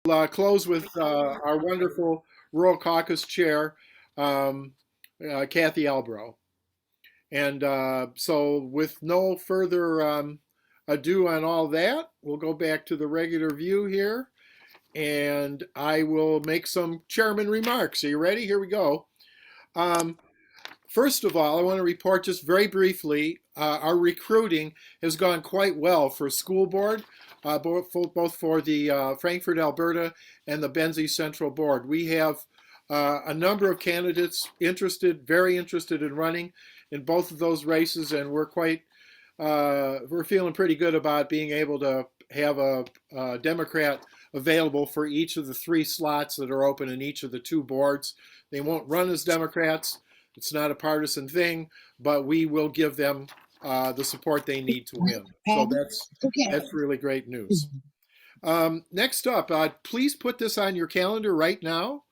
Close with our wonderful Rural Caucus Chair, um, Cathy Albro. And so, with no further ado on all that, we'll go back to the regular view here, and I will make some chairman remarks. Are you ready? Here we go. Um, First of all, I want to report just very briefly, our recruiting has gone quite well for school board, both for the Frankfurt, Alberta and the Benzie Central Board. We have a number of candidates interested, very interested in running in both of those races, and we're feeling pretty good about being able to have a Democrat available for each of the 3 slots that are open in each of the 2 boards. They won't run as Democrats. It's not a partisan thing, but we will give them the support they need to win. So that's really great news. Next up, please put this on your calendar right now.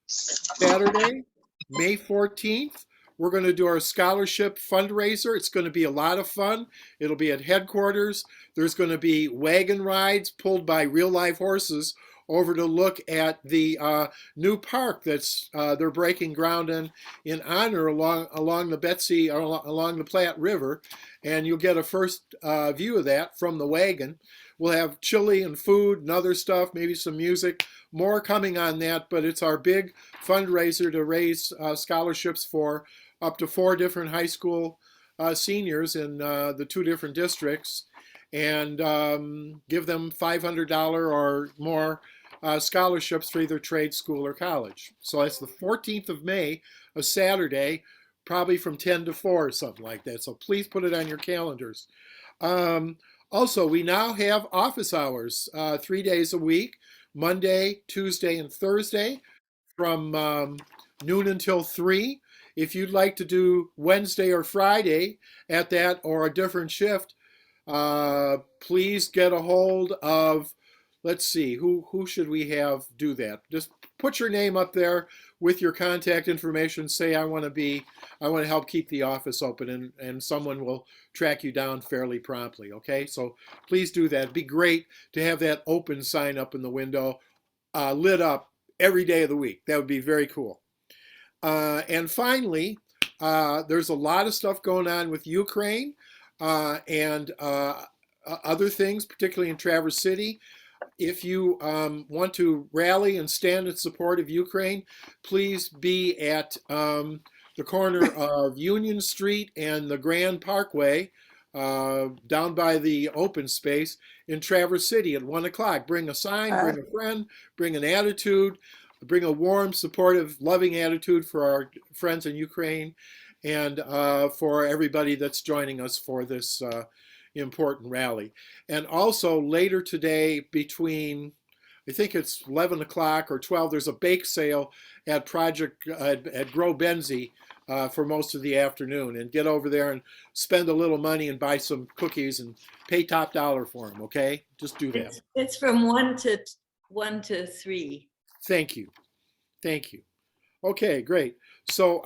Saturday, May 14th, we're going to do our scholarship fundraiser. It's going to be a lot of fun. It'll be at headquarters. There's going to be wagon rides pulled by real live horses over to look at the new park that's they're breaking ground in honor along the Betsy, along the Platte River, and you'll get a first view of that from the wagon. We'll have chili and food and other stuff, maybe some music. More coming on that, but it's our big fundraiser to raise scholarships for up to 4 different high school seniors in the 2 different districts, and give them $500 or more scholarships for either trade school or college. So that's the 14th of May, a Saturday, probably from 10 to 4 or something like that. So please put it on your calendars. Also, we now have office hours 3 days a week, Monday, Tuesday, and Thursday from noon until 3. If you'd like to do Wednesday or Friday at that or a different shift, please get a hold of, let's see, who should we have do that? Just put your name up there with your contact information. Say, I want to help keep the office open, and someone will track you down fairly promptly, okay? So please do that. It'd be great to have that open sign up in the window, lit up every day of the week. That would be very cool. And finally, there's a lot of stuff going on with Ukraine and other things, particularly in Traverse City. If you want to rally and stand in support of Ukraine, please be at the corner of Union Street and the Grand Parkway, down by the open space in Traverse City at 1 o'clock. Bring a sign, bring a friend, bring an attitude, bring a warm, supportive, loving attitude for our friends in Ukraine, and for everybody that's joining us for this important rally. And also later today, between, I think it's 11 o'clock or 12, there's a bake sale at at Grow Benzie for most of the afternoon. And get over there and spend a little money and buy some cookies and pay top dollar for them, okay? Just do that. It's from 1 to 3. Thank you. Thank you. Okay, great. So,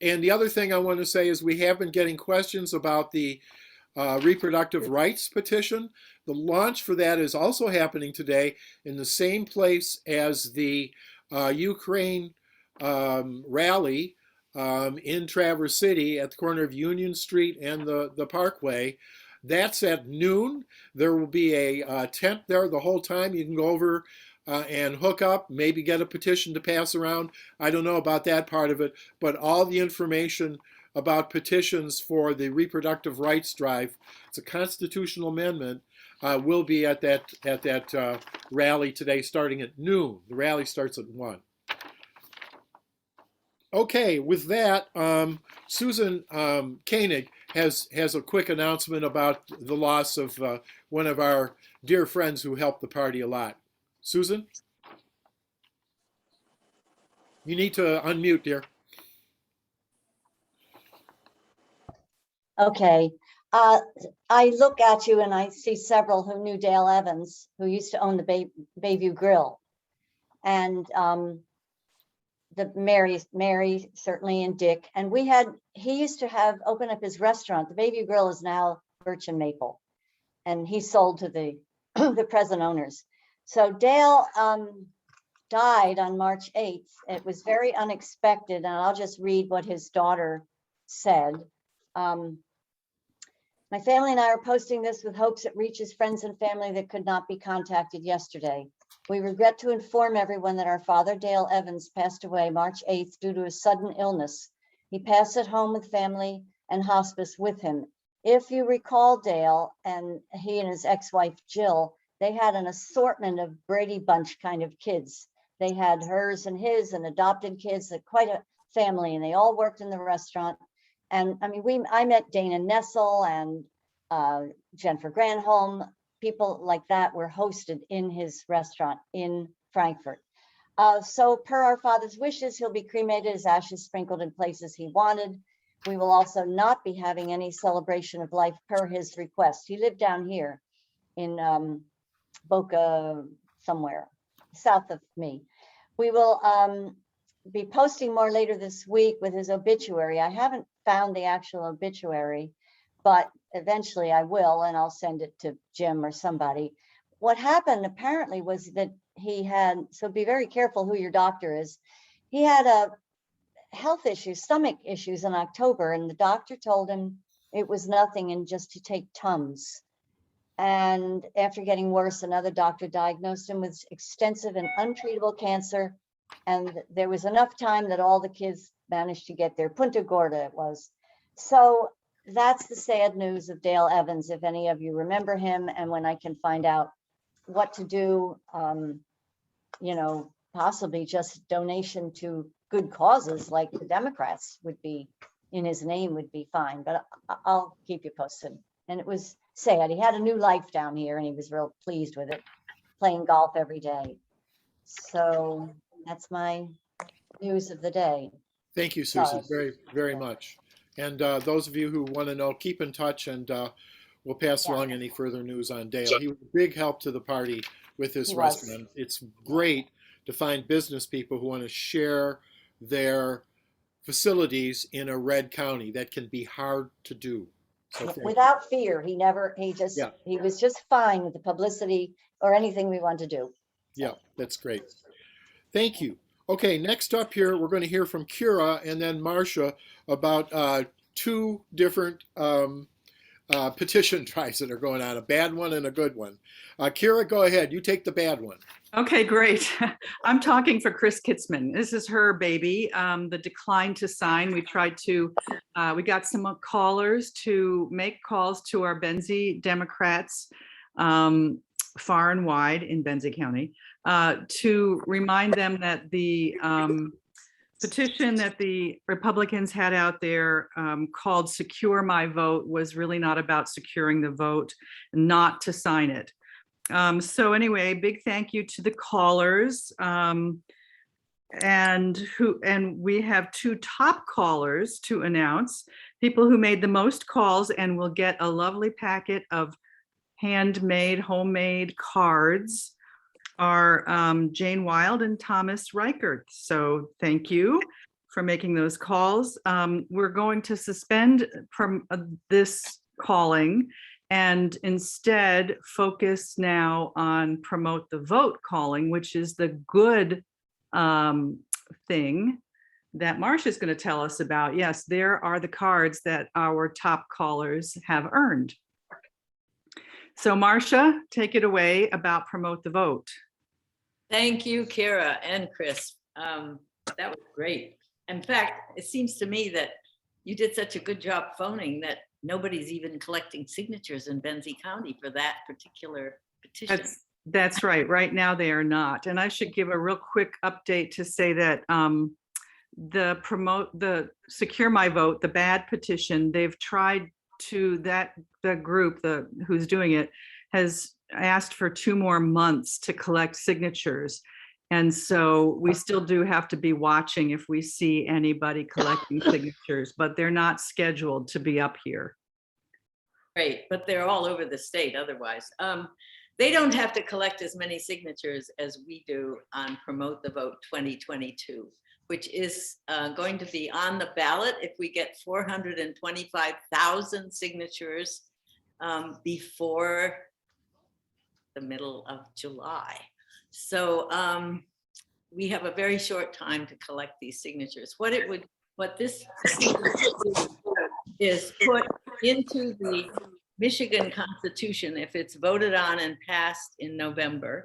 and the other thing I want to say is we have been getting questions about the reproductive rights petition. The launch for that is also happening today in the same place as the Ukraine rally in Traverse City at the corner of Union Street and the Parkway. That's at noon. There will be a tent there the whole time. You can go over and hook up, maybe get a petition to pass around. I don't know about that part of it, but all the information about petitions for the reproductive rights drive, it's a constitutional amendment, will be at that rally today starting at noon. The rally starts at 1. Okay, with that, Susan Koenig has a quick announcement about the loss of one of our dear friends who helped the party a lot. Susan? You need to unmute, dear. Okay. I look at you and I see several who knew Dale Evans, who used to own the Bayview Grill. And the Mary certainly, and Dick. And he used to open up his restaurant. The Bayview Grill is now Birch and Maple. And he sold to the the present owners. So Dale died on March 8th. It was very unexpected, and I'll just read what his daughter said. My family and I are posting this with hopes it reaches friends and family that could not be contacted yesterday. We regret to inform everyone that our father, Dale Evans, passed away March 8th due to a sudden illness. He passed at home with family and hospice with him. If you recall Dale, and he and his ex-wife Jill, they had an assortment of Brady Bunch kind of kids. They had hers and his and adopted kids, quite a family, and they all worked in the restaurant. And I mean, I met Dana Nessel and Jennifer Granholm. People like that were hosted in his restaurant in Frankfurt. So per our father's wishes, he'll be cremated, his ashes sprinkled in places he wanted. We will also not be having any celebration of life per his request. He lived down here in Boca somewhere, south of me. We will be posting more later this week with his obituary. I haven't found the actual obituary, but eventually I will, and I'll send it to Jim or somebody. What happened apparently was that he had, so be very careful who your doctor is. He had a health issue, stomach issues in October, and the doctor told him it was nothing and just to take Tums. And after getting worse, another doctor diagnosed him with extensive and untreatable cancer. And there was enough time that all the kids managed to get their Punta Gorda, it was. So that's the sad news of Dale Evans, if any of you remember him, and when I can find out what to do, you know, possibly just donation to good causes like the Democrats would be, in his name would be fine, but I'll keep you posted. And it was sad. He had a new life down here and he was real pleased with it, playing golf every day. So that's my news of the day. Thank you, Susie, very, very much. And those of you who want to know, keep in touch, and we'll pass along any further news on Dale. He was a big help to the party with this restaurant. It's great to find business people who want to share their facilities in a red county. That can be hard to do. So without fear, he was just fine with the publicity or anything we want to do. Yeah, that's great. Thank you. Okay, next up here, we're going to hear from Kira and then Marcia about two different petition drives that are going on, a bad one and a good one. Kira, go ahead. You take the bad one. Okay, great. I'm talking for Chris Kitzman. This is her baby, the decline to sign. We tried to, we got some callers to make calls to our Benzie Democrats far and wide in Benzie County to remind them that the petition that the Republicans had out there called Secure My Vote was really not about securing the vote, not to sign it. So anyway, big thank you to the callers. And we have two top callers to announce, people who made the most calls and will get a lovely packet of handmade, homemade cards are Jane Wild and Thomas Reichert. So thank you for making those calls. We're going to suspend from this calling and instead focus now on promote the vote calling, which is the good thing that Marcia is going to tell us about. Yes, there are the cards that our top callers have earned. So Marcia, take it away about promote the vote. Thank you, Kira and Chris. That was great. In fact, it seems to me that you did such a good job phoning that nobody's even collecting signatures in Benzie County for that particular petition. That's right. Right now they are not. And I should give a real quick update to say that the Secure My Vote, the bad petition, they've tried to, the group who's doing it has asked for 2 more months to collect signatures. And so we still do have to be watching if we see anybody collecting signatures, but they're not scheduled to be up here. Great, but they're all over the state otherwise. They don't have to collect as many signatures as we do on Promote the Vote 2022, which is going to be on the ballot if we get 425,000 signatures before the middle of July. So we have a very short time to collect these signatures. What this is put into the Michigan Constitution if it's voted on and passed in November,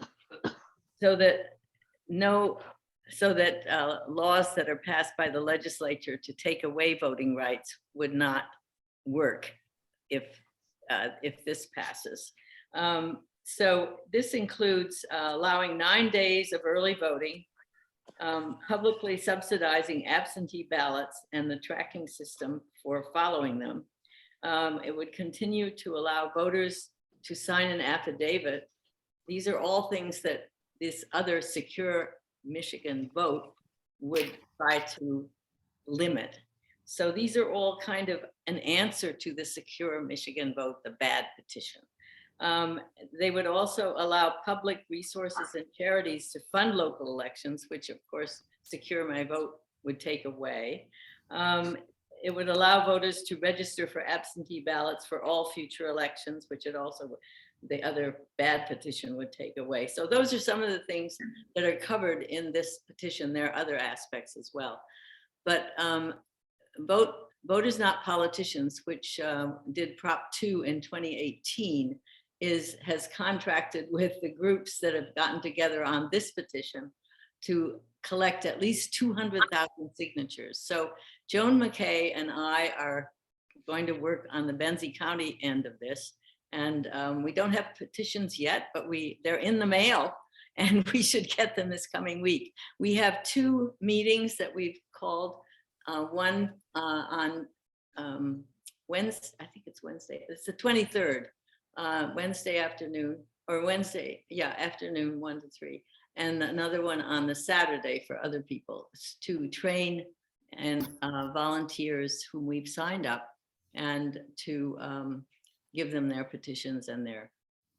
so that laws that are passed by the legislature to take away voting rights would not work if this passes. So this includes allowing 9 days of early voting, publicly subsidizing absentee ballots and the tracking system for following them. It would continue to allow voters to sign an affidavit. These are all things that this other secure Michigan vote would try to limit. So these are all kind of an answer to the secure Michigan vote, the bad petition. They would also allow public resources and charities to fund local elections, which of course Secure My Vote would take away. It would allow voters to register for absentee ballots for all future elections, which it also, the other bad petition would take away. So those are some of the things that are covered in this petition. There are other aspects as well. But Voters Not Politicians, which did Prop 2 in 2018, has contracted with the groups that have gotten together on this petition to collect at least 200,000 signatures. So Joan McKay and I are going to work on the Benzie County end of this. And we don't have petitions yet, but they're in the mail and we should get them this coming week. We have 2 meetings that we've called, one on Wednesday, I think it's Wednesday, it's the 23rd, Wednesday afternoon, or Wednesday, afternoon 1 to 3. And another one on the Saturday for other people to train and volunteers whom we've signed up and to give them their petitions and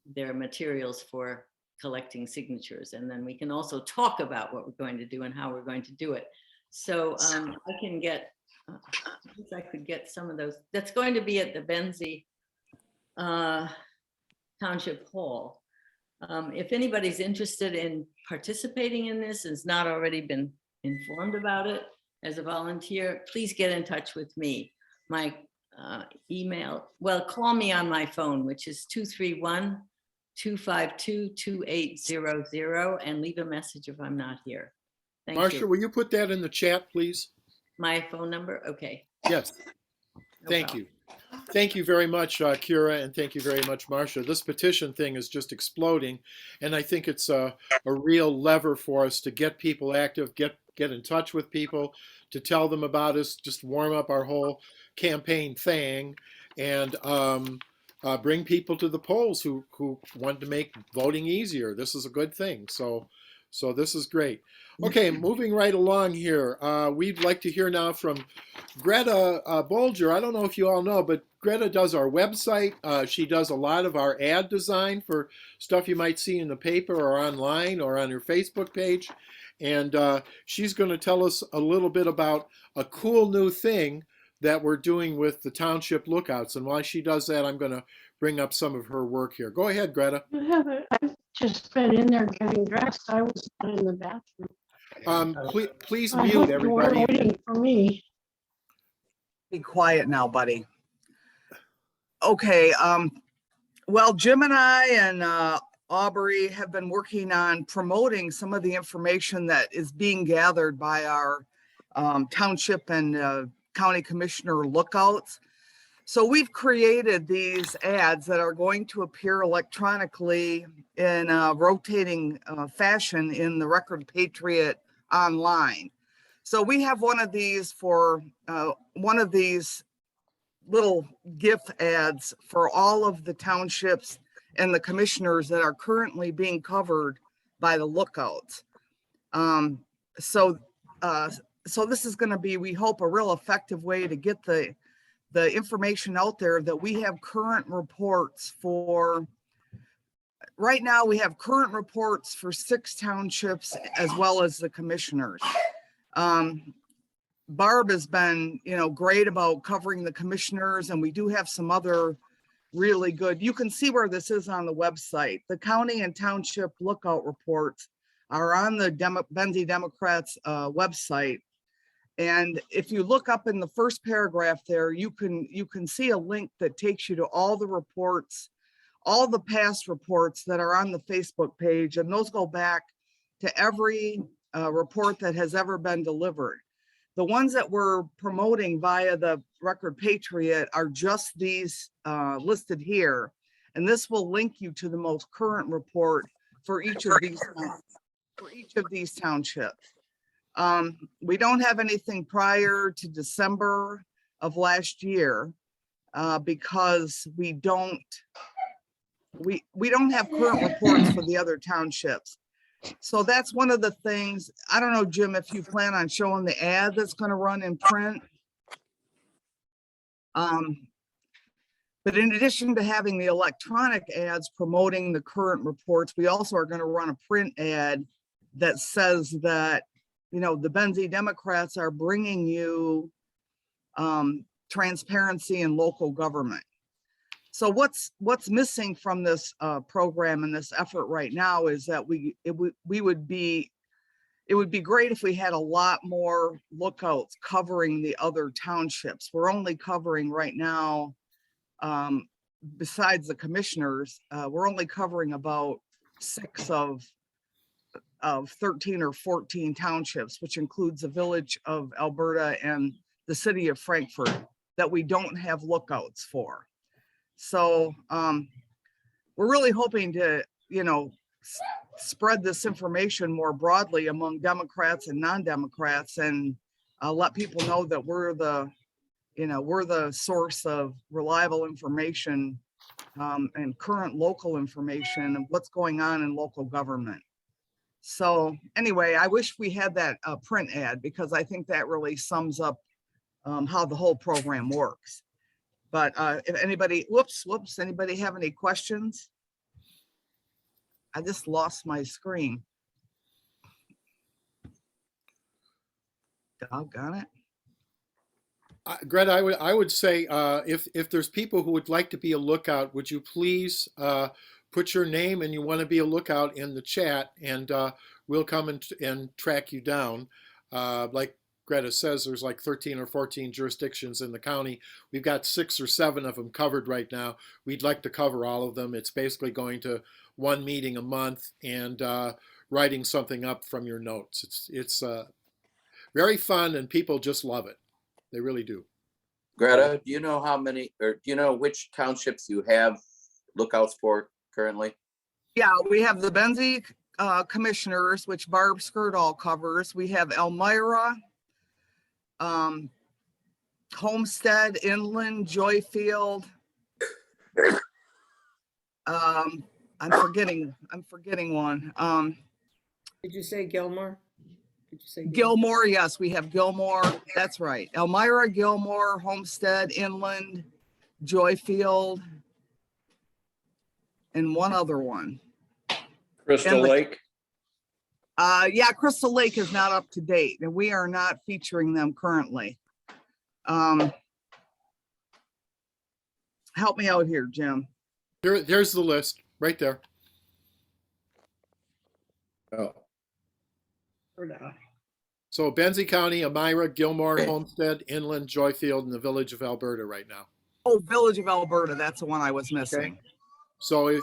their materials for collecting signatures. And then we can also talk about what we're going to do and how we're going to do it. So I can get, I could get some of those. That's going to be at the Benzie Township Hall. If anybody's interested in participating in this, has not already been informed about it as a volunteer, please get in touch with me. My email, call me on my phone, which is 231-252-2800, and leave a message if I'm not here. Thank Marcia, you. will you put that in the chat, please? My phone number? Okay. Yes. No Thank problem. you. Thank you very much, Kira, and thank you very much, Marcia. This petition thing is just exploding, and I think it's a real lever for us to get people active, get in touch with people, to tell them about us, just warm up our whole campaign thing, and bring people to the polls who want to make voting easier. This is a good thing. So this is great. Okay, moving right along here. We'd like to hear now from Greta Bolger. I don't know if you all know, but Greta does our website. She does a lot of our ad design for stuff you might see in the paper or online or on her Facebook page. And she's going to tell us a little bit about a cool new thing that we're doing with the Township Lookouts. And while she does that, I'm going to bring up some of her work here. Go ahead, Greta. I've just been in there getting dressed. I was not in the bathroom. Please I mute hope you weren't everybody. waiting for me. Be quiet now, buddy. Okay, well, Jim and I and Aubrey have been working on promoting some of the information that is being gathered by our township and county commissioner lookouts. So we've created these ads that are going to appear electronically in a rotating fashion in the Record Patriot online. So we have one of these for one of these little gift ads for all of the townships and the commissioners that are currently being covered by the lookouts. So this is going to be, we hope, a real effective way to get the information out there that we have current reports for. Right now, we have current reports for 6 townships as well as the commissioners. Barb has been, great about covering the commissioners, and we do have some other really good. You can see where this is on the website. The county and township lookout reports are on the Benzie Democrats website. And if you look up in the first paragraph there, you can see a link that takes you to all the reports, all the past reports that are on the Facebook page, and those go back to every report that has ever been delivered. The ones that we're promoting via the Record Patriot are just these listed here. And this will link you to the most current report for each of these townships. We don't have anything prior to December of last year because we don't have current reports for the other townships. So that's one of the things. I don't know, Jim, if you plan on showing the ad that's going to run in print. But in addition to having the electronic ads promoting the current reports, we also are going to run a print ad that says that, you know, the Benzie Democrats are bringing you transparency in local government. So what's missing from this program and this effort right now is that it would be great if we had a lot more lookouts covering the other townships. We're only covering right now, besides the commissioners, we're only covering about 6 of 13 or 14 townships, which includes the village of Alberta and the city of Frankfurt that we don't have lookouts for. So we're really hoping to, you know, spread this information more broadly among Democrats and non-Democrats, and let people know that we're the source of reliable information and current local information of what's going on in local government. So anyway, I wish we had that print ad because I think that really sums up how the whole program works. But if anybody, whoops, anybody have any questions? I just lost my screen. Doggone it. Greta, I would say if there's people who would like to be a lookout, would you please put your name and you want to be a lookout in the chat, and we'll come and track you down. Like Greta says, there's like 13 or 14 jurisdictions in the county. We've got 6 or 7 of them covered right now. We'd like to cover all of them. It's basically going to one meeting a month and writing something up from your notes. It's very fun and people just love it. They really do. Greta, do you know how many, or do you know which townships you have lookouts for currently? Yeah, we have the Benzie commissioners, which Barb Skirdahl covers. We have Elmira, Homestead, Inland, Joyfield. I'm forgetting one. Did you say Gilmore? Did you say Gilmore? Yes, we have Gilmore. That's right. Elmira, Gilmore, Homestead, Inland, Joyfield, and one other one. Crystal Lake? Yeah, Crystal Lake is not up to date, and we are not featuring them currently. Help me out here, Jim. There's the list right there. Oh, So Benzie County, Elmira, Gilmore, Homestead, Inland, Joyfield, and the village of Alberta right now. Oh, Village of Alberta, that's the one I was missing. So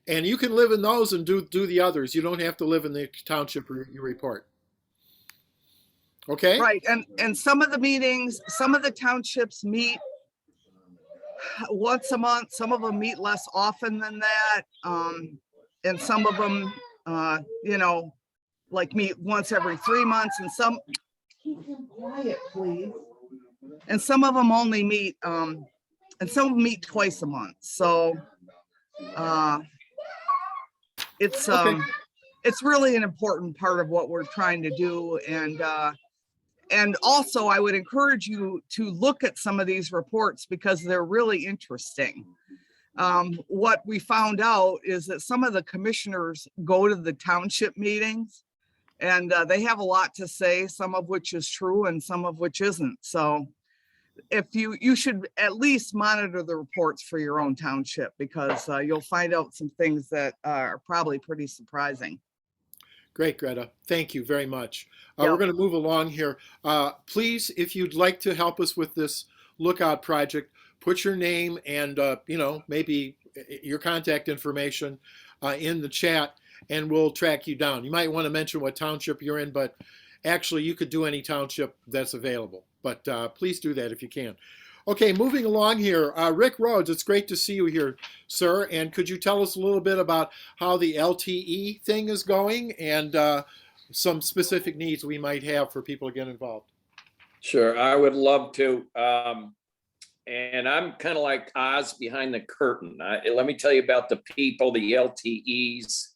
and you can live in those and do the others. You don't have to live in the township you report. Okay? Right, and some of the meetings, some of the townships meet once a month, some of them meet less often than that. And some of them, you know, like meet once every 3 months, and some, keep him quiet, please. And some of them only meet, and some meet twice a month. So it's really an important part of what we're trying to do. And also I would encourage you to look at some of these reports because they're really interesting. What we found out is that some of the commissioners go to the township meetings and they have a lot to say, some of which is true and some of which isn't. So if you should at least monitor the reports for your own township because you'll find out some things that are probably pretty surprising. Great, Greta. Thank you very much. Yeah. We're going to move along here. Please, if you'd like to help us with this lookout project, put your name and, maybe your contact information in the chat, and we'll track you down. You might want to mention what township you're in, but actually you could do any township that's available. But please do that if you can. Okay, moving along here. Rick Rhodes, it's great to see you here, sir. And could you tell us a little bit about how the LTE thing is going and some specific needs we might have for people to get involved? Sure, I would love to. And I'm kind of like Oz behind the curtain. Let me tell you about the people, the LTEs,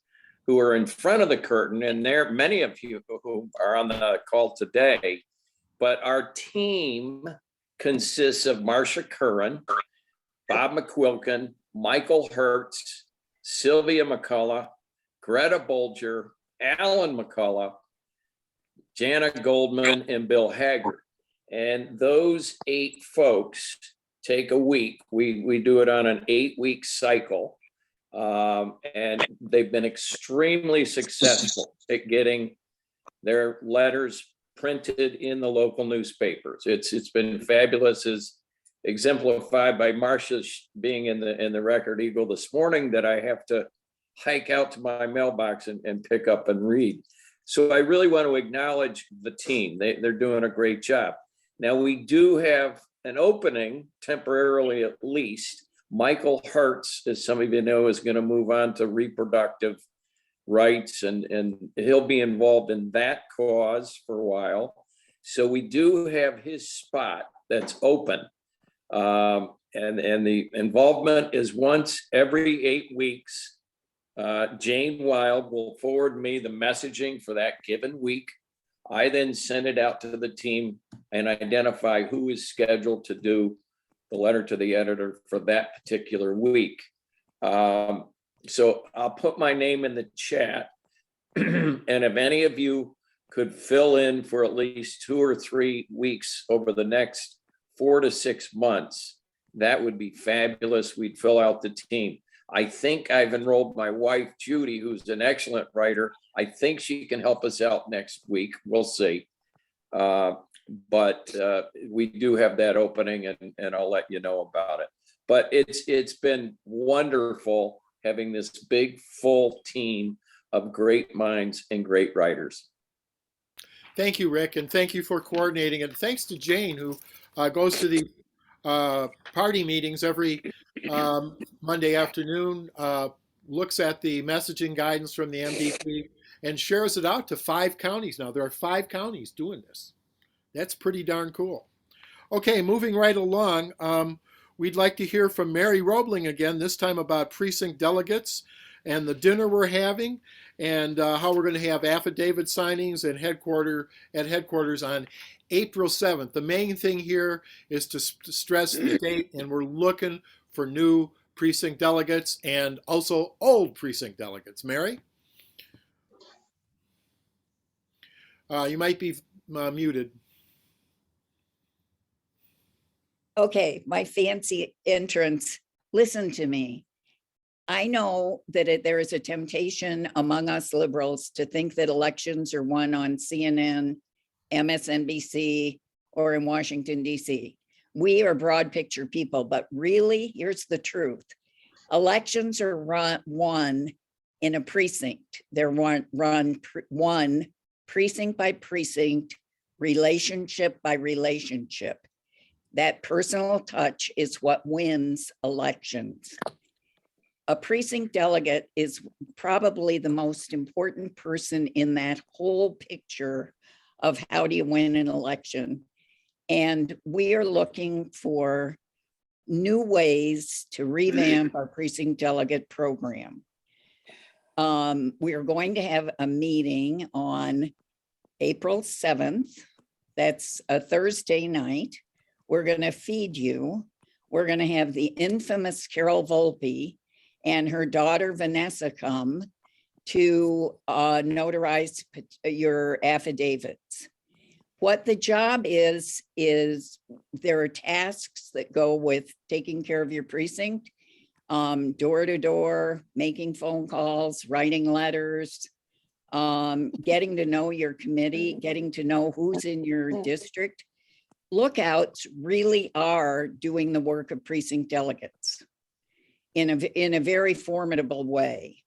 who are in front of the curtain, and there many of you who are on the call today. But our team consists of Marcia Curran, Bob McQuilkin, Michael Hertz, Sylvia McCullough, Greta Bolger, Alan McCullough, Jana Goldman, and Bill Haggard. And those 8 folks take a week. We do it on an 8-week cycle. And they've been extremely successful at getting their letters printed in the local newspapers. It's been fabulous, as exemplified by Marcia being in the Record Eagle this morning, that I have to hike out to my mailbox and pick up and read. So I really want to acknowledge the team. They're doing a great job. Now, we do have an opening, temporarily at least. Michael Hertz, as some of you know, is going to move on to reproductive rights, and he'll be involved in that cause for a while. So we do have his spot that's open. And the involvement is once every 8 weeks. Jane Wild will forward me the messaging for that given week. I then send it out to the team and identify who is scheduled to do the letter to the editor for that particular week. So I'll put my name in the chat. And if any of you could fill in for at least 2 or 3 weeks over the next 4 to 6 months, that would be fabulous. We'd fill out the team. I think I've enrolled my wife, Judy, who's an excellent writer. I think she can help us out next week. We'll see. But we do have that opening, and I'll let you know about it. But it's been wonderful having this big, full team of great minds and great writers. Thank you, Rick, and thank you for coordinating. And thanks to Jane, who goes to the party meetings every Monday afternoon, looks at the messaging guidance from the MDP, and shares it out to 5 counties now. There are 5 counties doing this. That's pretty darn cool. Okay, moving right along, we'd like to hear from Mary Roebling again, this time about precinct delegates and the dinner we're having, and how we're going to have affidavit signings at headquarters on April 7th. The main thing here is to stress the date, and we're looking for new precinct delegates and also old precinct delegates. Mary? You might be muted. Okay, my fancy entrance. Listen to me. I know that there is a temptation among us liberals to think that elections are won on CNN, MSNBC, or in Washington, D.C. We are broad picture people, but really, here's the truth. Elections are won in a precinct. They're run precinct by precinct, relationship by relationship. That personal touch is what wins elections. A precinct delegate is probably the most important person in that whole picture of how do you win an election. And we are looking for new ways to revamp our precinct delegate program. We are going to have a meeting on April 7th. That's a Thursday night. We're going to feed you. We're going to have the infamous Carol Volpe and her daughter Vanessa come to notarize your affidavits. What the job is there are tasks that go with taking care of your precinct, door to door, making phone calls, writing letters, getting to know your committee, getting to know who's in your district. Lookouts really are doing the work of precinct delegates in a very formidable way.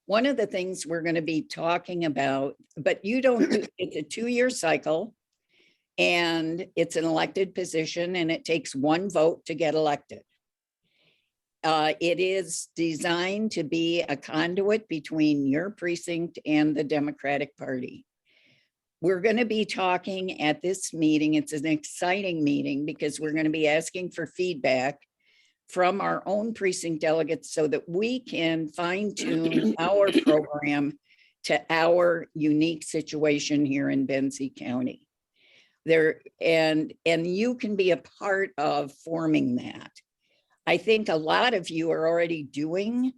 One of the things we're going to be talking about, but you don't do, it's a 2-year cycle and it's an elected position and it takes 1 vote to get elected. It is designed to be a conduit between your precinct and the Democratic Party. We're going to be talking at this meeting. It's an exciting meeting because we're going to be asking for feedback from our own precinct delegates so that we can fine tune our program to our unique situation here in Benzie County. And you can be a part of forming that. I think a lot of you are already doing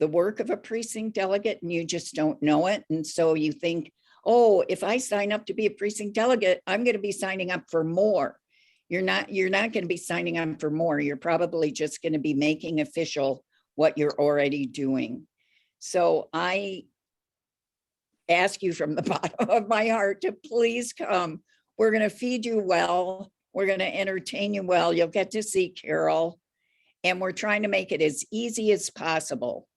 the work of a precinct delegate and you just don't know it. And so you think, oh, if I sign up to be a precinct delegate, I'm going to be signing up for more. You're not going to be signing up for more. You're probably just going to be making official what you're already doing. So I ask you from the bottom of my heart to please come. We're going to feed you well. We're going to entertain you well. You'll get to see Carol. And we're trying to make it as easy as possible.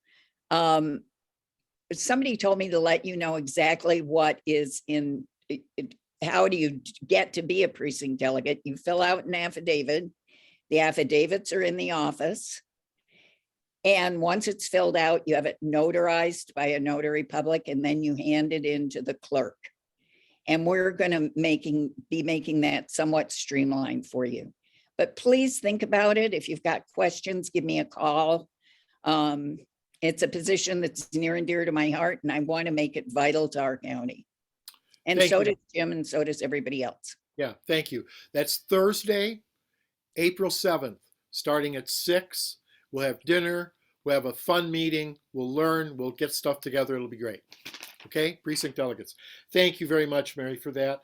Somebody told me to let you know exactly what is in it. How do you get to be a precinct delegate? You fill out an affidavit. The affidavits are in the office. And once it's filled out, you have it notarized by a notary public, and then you hand it in to the clerk. And we're going to be making that somewhat streamlined for you. But please think about it. If you've got questions, give me a call. It's a position that's near and dear to my heart, and I want to make it vital to our county. And Thank so you. does Jim, and so does everybody else. Yeah, thank you. That's Thursday, April 7th, starting at 6. We'll have dinner. We'll have a fun meeting. We'll learn. We'll get stuff together. It'll be great. Okay, precinct delegates. Thank you very much, Mary, for that.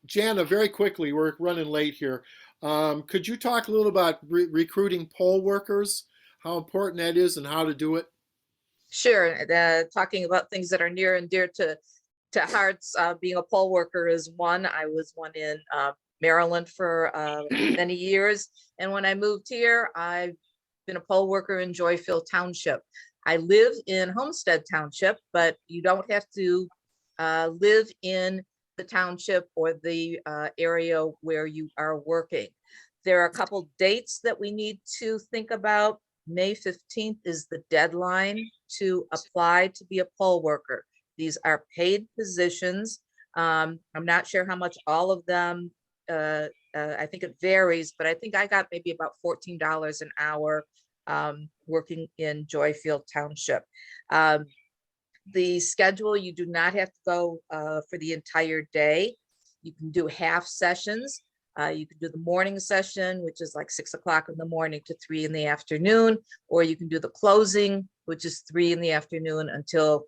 Jana, very quickly, we're running late here. Could you talk a little about recruiting poll workers, how important that is and how to do it? Sure. Talking about things that are near and dear to hearts, being a poll worker is one. I was one in Maryland for many years. And when I moved here, I've been a poll worker in Joyfield Township. I live in Homestead Township, but you don't have to live in the township or the area where you are working. There are a couple dates that we need to think about. May 15th is the deadline to apply to be a poll worker. These are paid positions. I'm not sure how much all of them, I think it varies, but I think I got maybe about $14 an hour working in Joyfield Township. The schedule, you do not have to go for the entire day. You can do half sessions. You can do the morning session, which is like 6 o'clock in the morning to 3 in the afternoon, or you can do the closing, which is 3 in the afternoon until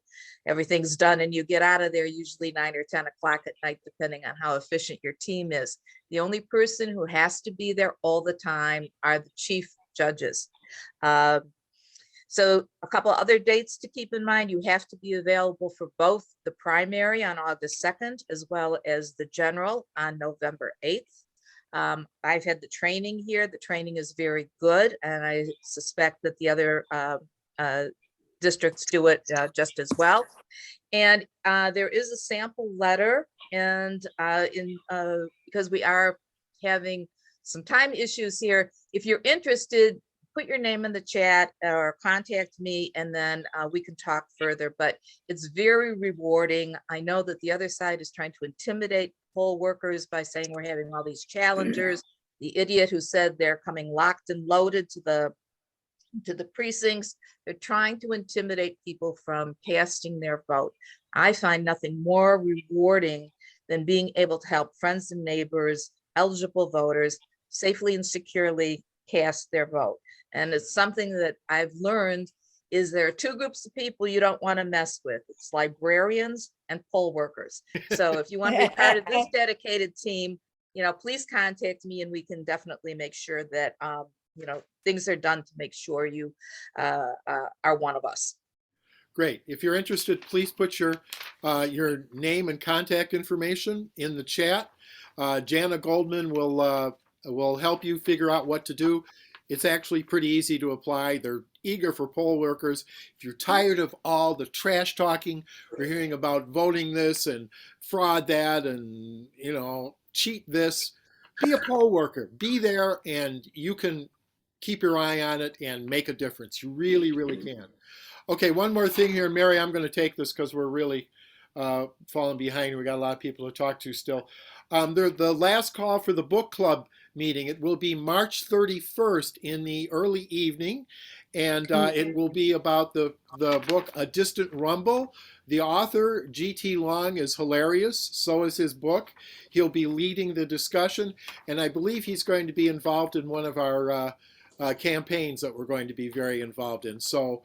everything's done and you get out of there, usually 9 or 10 o'clock at night, depending on how efficient your team is. The only person who has to be there all the time are the chief judges. So a couple other dates to keep in mind, you have to be available for both the primary on August 2nd, as well as the general on November 8th. I've had the training here. The training is very good, and I suspect that the other districts do it just as well. And there is a sample letter, and because we are having some time issues here, if you're interested, put your name in the chat or contact me, and then we can talk further. But it's very rewarding. I know that the other side is trying to intimidate poll workers by saying we're having all these challengers. The idiot who said they're coming locked and loaded to the precincts. They're trying to intimidate people from casting their vote. I find nothing more rewarding than being able to help friends and neighbors, eligible voters, safely and securely cast their vote. And it's something that I've learned is there are two groups of people you don't want to mess with. It's librarians and poll workers. So if you want to be part of this dedicated team, please contact me and we can definitely make sure that, things are done to make sure you are one of us. Great. If you're interested, please put your name and contact information in the chat. Jana Goldman will help you figure out what to do. It's actually pretty easy to apply. They're eager for poll workers. If you're tired of all the trash talking we're hearing about voting this and fraud that and, you know, cheat this, be a poll worker. Be there and you can keep your eye on it and make a difference. You really, really can. Okay, one more thing here, Mary, I'm going to take this because we're really falling behind. We got a lot of people to talk to still. The last call for the book club meeting, it will be March 31st in the early evening, and it will be about the book A Distant Rumble. The author, G.T. Long, is hilarious. So is his book. He'll be leading the discussion, and I believe he's going to be involved in one of our campaigns that we're going to be very involved in. So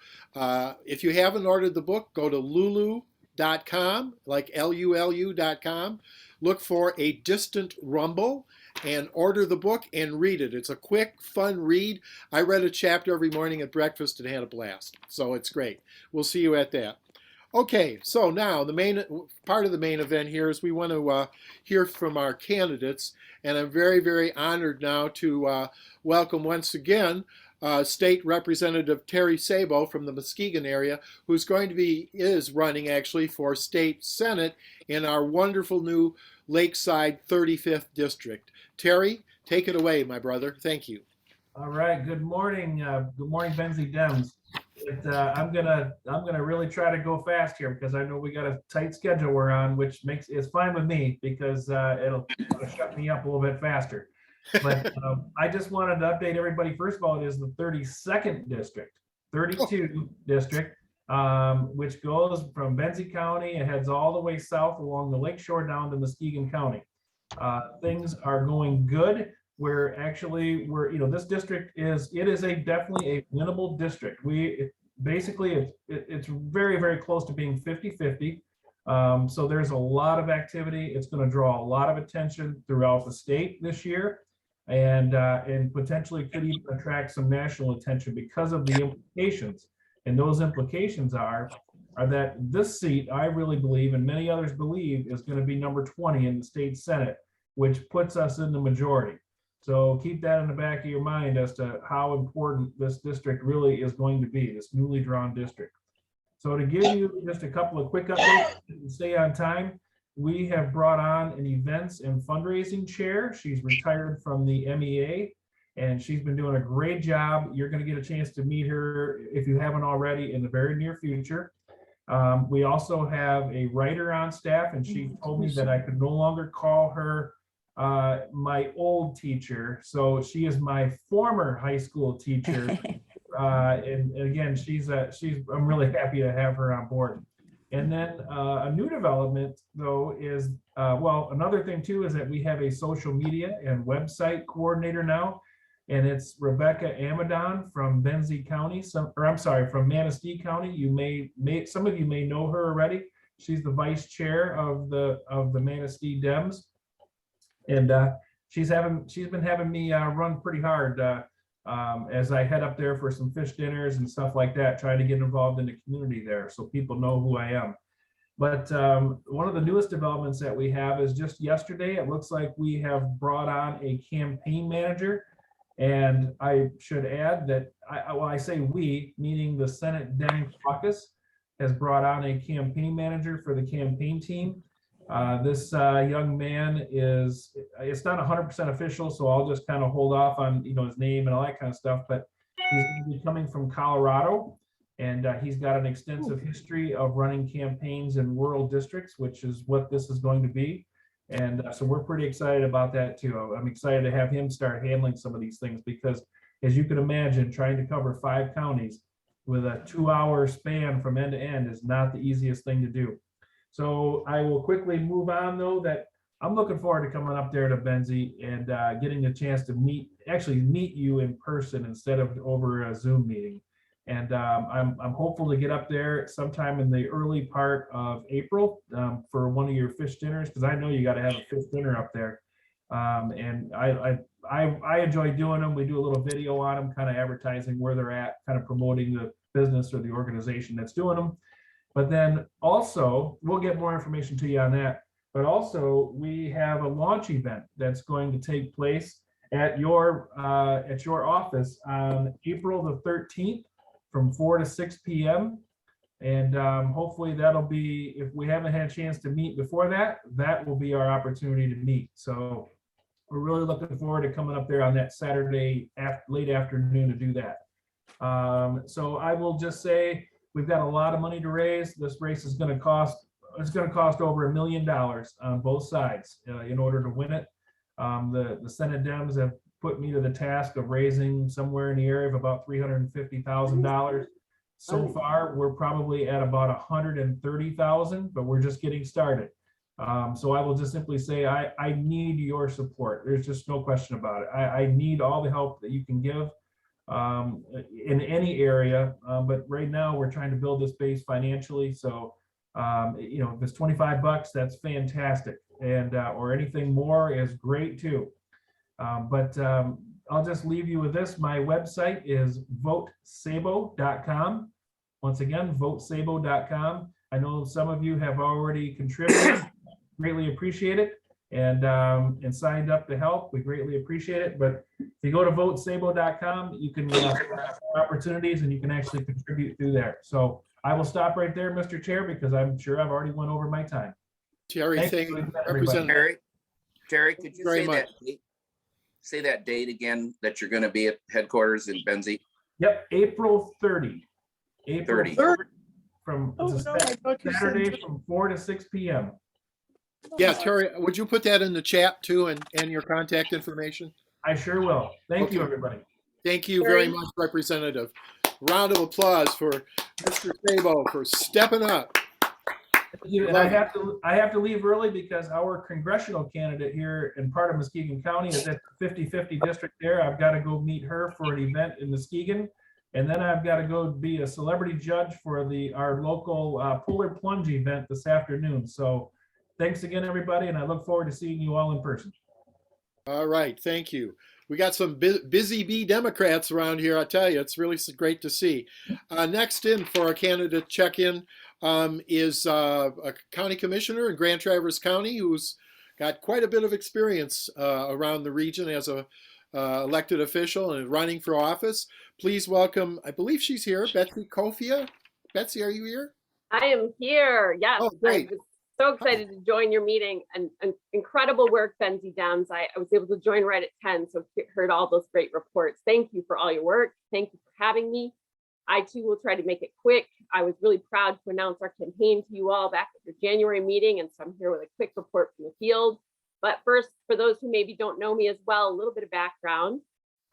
if you haven't ordered the book, go to lulu.com, like LULU.com, look for A Distant Rumble and order the book and read it. It's a quick, fun read. I read a chapter every morning at breakfast and had a blast. So it's great. We'll see you at that. Okay, so now the main part of the main event here is we want to hear from our candidates, and I'm very, very honored now to welcome once again State Representative Terry Sabo from the Muskegon area, who's is running actually for State Senate in our wonderful new Lakeside 35th District. Terry, take it away, my brother. Thank you. All right. Good morning. Good morning, Benzie Dems. I'm gonna really try to go fast here because I know we got a tight schedule we're on, which it's fine with me because it'll shut me up a little bit faster. But I just wanted to update everybody. First of all, it is the 32nd district, 32 district, which goes from Benzie County and heads all the way south along the lakeshore down to Muskegon County. Things are going good. This district is definitely a winnable district. It's very, very close to being 50-50. So there's a lot of activity. It's going to draw a lot of attention throughout the state this year, and potentially could even attract some national attention because of the implications. And those implications are that this seat, I really believe, and many others believe, is going to be number 20 in the state Senate, which puts us in the majority. So keep that in the back of your mind as to how important this district really is going to be, this newly drawn district. So to give you just a couple of quick updates to stay on time, we have brought on an events and fundraising chair. She's retired from the MEA and she's been doing a great job. You're going to get a chance to meet her if you haven't already in the very near future. We also have a writer on staff, and she told me that I could no longer call her my old teacher. So she is my former high school teacher. And again, I'm really happy to have her on board. And then a new development though is, another thing too, is that we have a social media and website coordinator now, and it's Rebecca Amadon from Benzie County, from Manistee County. Some of you may know her already. She's the vice chair of the Manistee Dems. And she's been having me run pretty hard as I head up there for some fish dinners and stuff like that, trying to get involved in the community there so people know who I am. But one of the newest developments that we have is just yesterday, it looks like we have brought on a campaign manager. And I should add that, I say we, meaning the Senate Dem Caucus, has brought on a campaign manager for the campaign team. This young man it's not 100% official, so I'll just kind of hold off on his name and all that kind of stuff, but he's going to be coming from Colorado, and he's got an extensive history of running campaigns in rural districts, which is what this is going to be. And so we're pretty excited about that too. I'm excited to have him start handling some of these things because, as you can imagine, trying to cover 5 counties with a 2-hour span from end to end is not the easiest thing to do. So I will quickly move on though, that I'm looking forward to coming up there to Benzie and getting a chance to meet you in person instead of over a Zoom meeting. And I'm hopeful to get up there sometime in the early part of April for one of your fish dinners, because I know you got to have a fish dinner up there. And I enjoy doing them. We do a little video on them, kind of advertising where they're at, kind of promoting the business or the organization that's doing them. But then also, we'll get more information to you on that. But also, we have a launch event that's going to take place at your office on April the 13th from 4 to 6 p.m. And hopefully that'll be, if we haven't had a chance to meet before that, that will be our opportunity to meet. So we're really looking forward to coming up there on that Saturday late afternoon to do that. So I will just say, we've got a lot of money to raise. This race is going to cost, it's going to cost over $1 million on both sides in order to win it. The Senate Dems have put me to the task of raising somewhere in the area of about $350,000. So far, we're probably at about 130,000, but we're just getting started. So I will just simply say, I need your support. There's just no question about it. I need all the help that you can give in any area. But right now we're trying to build this base financially. So, if it's 25 bucks, that's fantastic. And, or anything more is great too. But I'll just leave you with this. My website is votesabo.com. Once again, votesabo.com. I know some of you have already contributed. Greatly appreciate it. And signed up to help. We greatly appreciate it. But if you go to votesabo.com, you can have opportunities and you can actually contribute through there. So I will stop right there, Mr. Chair, because I'm sure I've already went over my time. Terry, thank you, everybody. Terry, could you Very say much. that date? Say that date again, that you're going to be at headquarters in Benzie? Yep, April 30. April 30. 30. From Oh, it's a no, I thought you said Saturday from 4 to 6 p.m. Yeah, Terry, would you put that in the chat too and your contact information? I sure will. Thank you, Okay. everybody. Thank you very much, Representative. Round of applause for Mr. Sabo for stepping up. And I have to leave early because our congressional candidate here in part of Muskegon County is at the 50-50 district there. I've got to go meet her for an event in Muskegon. And then I've got to go be a celebrity judge for our local Polar Plunge event this afternoon. So thanks again, everybody. And I look forward to seeing you all in person. All right, thank you. We got some busy bee Democrats around here, I tell you. It's really great to see. Next in for our candidate check-in is a county commissioner in Grand Traverse County who's got quite a bit of experience around the region as a elected official and running for office. Please welcome, I believe she's here, Betsy Coffia. Betsy, are you here? I am here. Yes. Oh, great. I was so excited to join your meeting and incredible work, Benzie Dems. I was able to join right at 10, so heard all those great reports. Thank you for all your work. Thank you for having me. I too will try to make it quick. I was really proud to announce our campaign to you all back at your January meeting, and so I'm here with a quick report from the field. But first, for those who maybe don't know me as well, a little bit of background.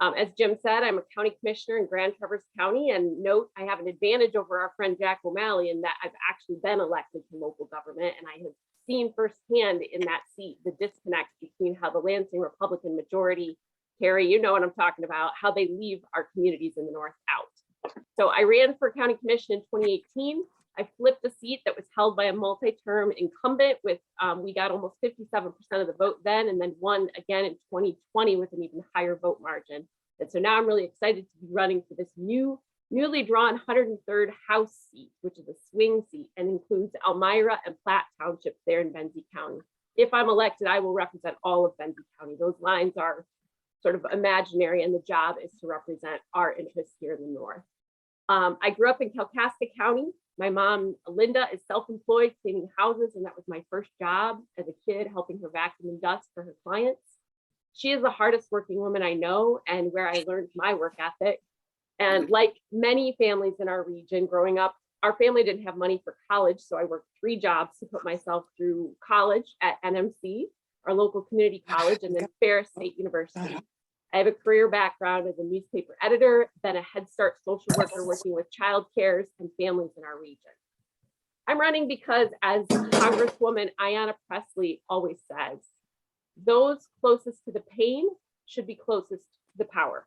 As Jim said, I'm a county commissioner in Grand Traverse County, and note I have an advantage over our friend Jack O'Malley in that I've actually been elected to local government, and I have seen firsthand in that seat the disconnect between how the Lansing Republican majority, Terry, you know what I'm talking about, how they leave our communities in the North out. So I ran for county commission in 2018. I flipped a seat that was held by a multi-term incumbent with, we got almost 57% of the vote then, and then won again in 2020 with an even higher vote margin. And so now I'm really excited to be running for this newly drawn 103rd House seat, which is a swing seat and includes Elmira and Platte Townships there in Benzie County. If I'm elected, I will represent all of Benzie County. Those lines are sort of imaginary, and the job is to represent our interests here in the North. I grew up in Kalkaska County. My mom, Linda, is self-employed cleaning houses, and that was my first job as a kid, helping her vacuum and dust for her clients. She is the hardest working woman I know, and where I learned my work ethic. And like many families in our region growing up, our family didn't have money for college, so I worked 3 jobs to put myself through college at NMC, our local community college, and then Ferris State University. I have a career background as a newspaper editor, then a Head Start social worker working with child cares and families in our region. I'm running because, as Congresswoman Ayanna Pressley always says, those closest to the pain should be closest to the power.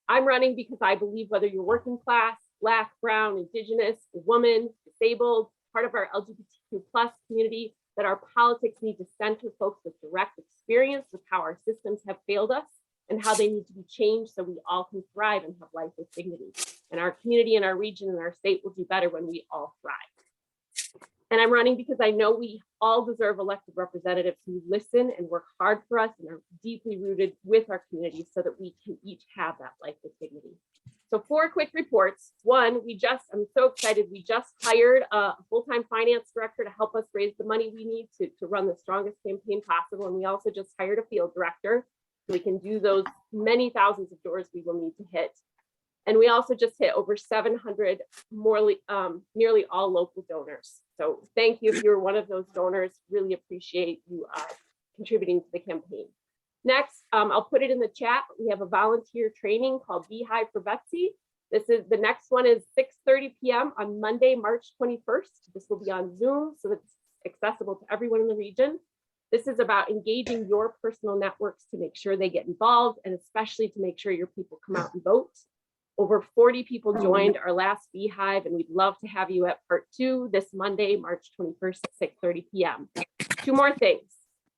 I'm running because I believe whether you're working class, Black, Brown, Indigenous, woman, disabled, part of our LGBTQ+ community, that our politics need to center folks with direct experience with how our systems have failed us and how they need to be changed so we all can thrive and have life with dignity. And our community and our region and our state will do better when we all thrive. And I'm running because I know we all deserve elected representatives who listen and work hard for us and are deeply rooted with our communities so that we can each have that life with dignity. So 4 quick reports. One, I'm so excited. We just hired a full-time finance director to help us raise the money we need to run the strongest campaign possible. And we also just hired a field director so we can do those many thousands of doors we will need to hit. And we also just hit over 700 nearly all local donors. So thank you if you're one of those donors. Really appreciate you contributing to the campaign. Next, I'll put it in the chat. We have a volunteer training called Beehive for Betsy. The next one is 6:30 p.m. on Monday, March 21st. This will be on Zoom, so it's accessible to everyone in the region. This is about engaging your personal networks to make sure they get involved, and especially to make sure your people come out and vote. Over 40 people joined our last Beehive, and we'd love to have you at part 2 this Monday, March 21st at 6:30 p.m. 2 more things.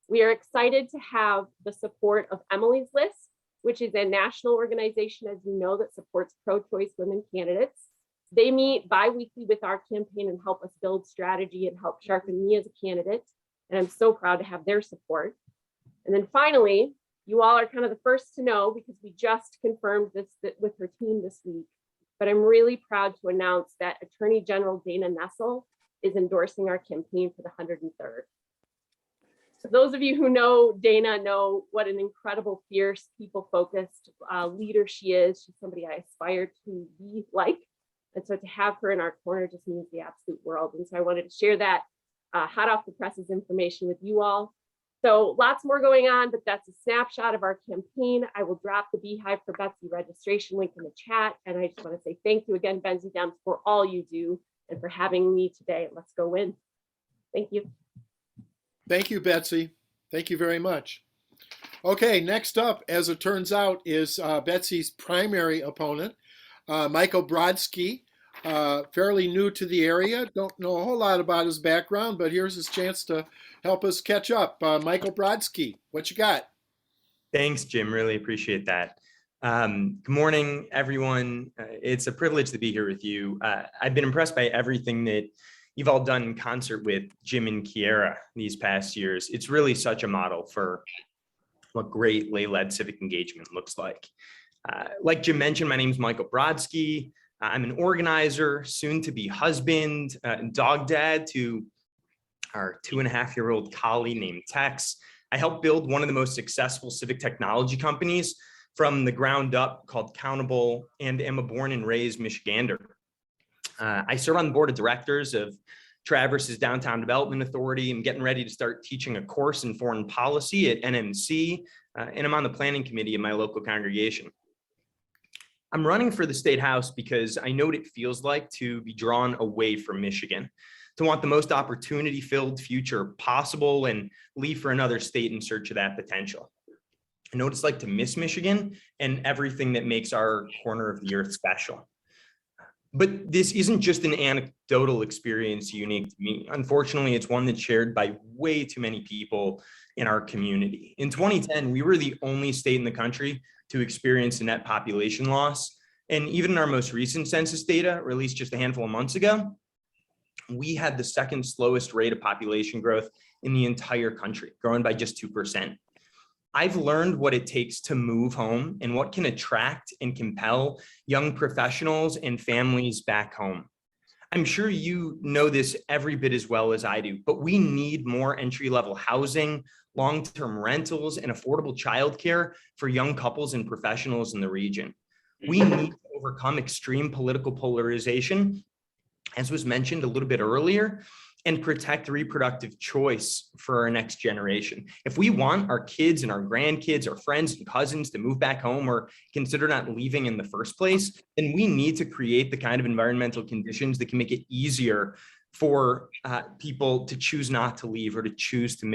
We are excited to have the support of Emily's List, which is a national organization, as you know, that supports pro-choice women candidates. They meet bi-weekly with our campaign and help us build strategy and help sharpen me as a candidate. And I'm so proud to have their support. And then finally, you all are kind of the first to know because we just confirmed this with her team this week. But I'm really proud to announce that Attorney General Dana Nessel is endorsing our campaign for the 103rd. So those of you who know Dana know what an incredible, fierce, people-focused leader she is. She's somebody I aspire to be like. And so to have her in our corner just means the absolute world. And so I wanted to share that hot off the presses information with you all. So lots more going on, but that's a snapshot of our campaign. I will drop the Beehive for Betsy registration link in the chat. And I just want to say thank you again, Benzie Dems, for all you do and for having me today. Let's go win. Thank you. Thank you, Betsy. Thank you very much. Okay, next up, as it turns out, is Betsy's primary opponent, Michael Brodsky. Fairly new to the area, don't know a whole lot about his background, but here's his chance to help us catch up. Michael Brodsky, what you got? Thanks, Jim. Really appreciate that. Good morning, everyone. It's a privilege to be here with you. I've been impressed by everything that you've all done in concert with Jim and Kiera these past years. It's really such a model for what great lay-led civic engagement looks like. Like Jim mentioned, my name is Michael Brodsky. I'm an organizer, soon to be husband, and dog dad to our 2.5-year-old collie named Tex. I helped build one of the most successful civic technology companies from the ground up called Countable, and am a born and raised Michigander. I serve on the board of directors of Traverse's Downtown Development Authority. I'm getting ready to start teaching a course in foreign policy at NMC, and I'm on the planning committee of my local congregation. I'm running for the state house because I know what it feels like to be drawn away from Michigan, to want the most opportunity-filled future possible and leave for another state in search of that potential. I know what it's like to miss Michigan and everything that makes our corner of the earth special. But this isn't just an anecdotal experience unique to me. Unfortunately, it's one that's shared by way too many people in our community. In 2010, we were the only state in the country to experience a net population loss. And even in our most recent census data, released just a handful of months ago, we had the second slowest rate of population growth in the entire country, growing by just 2%. I've learned what it takes to move home and what can attract and compel young professionals and families back home. I'm sure you know this every bit as well as I do, but we need more entry-level housing, long-term rentals, and affordable childcare for young couples and professionals in the region. We need to overcome extreme political polarization, as was mentioned a little bit earlier, and protect reproductive choice for our next generation. If we want our kids and our grandkids, our friends and cousins to move back home or consider not leaving in the first place, then we need to create the kind of environmental conditions that can make it easier for people to choose not to leave or to choose to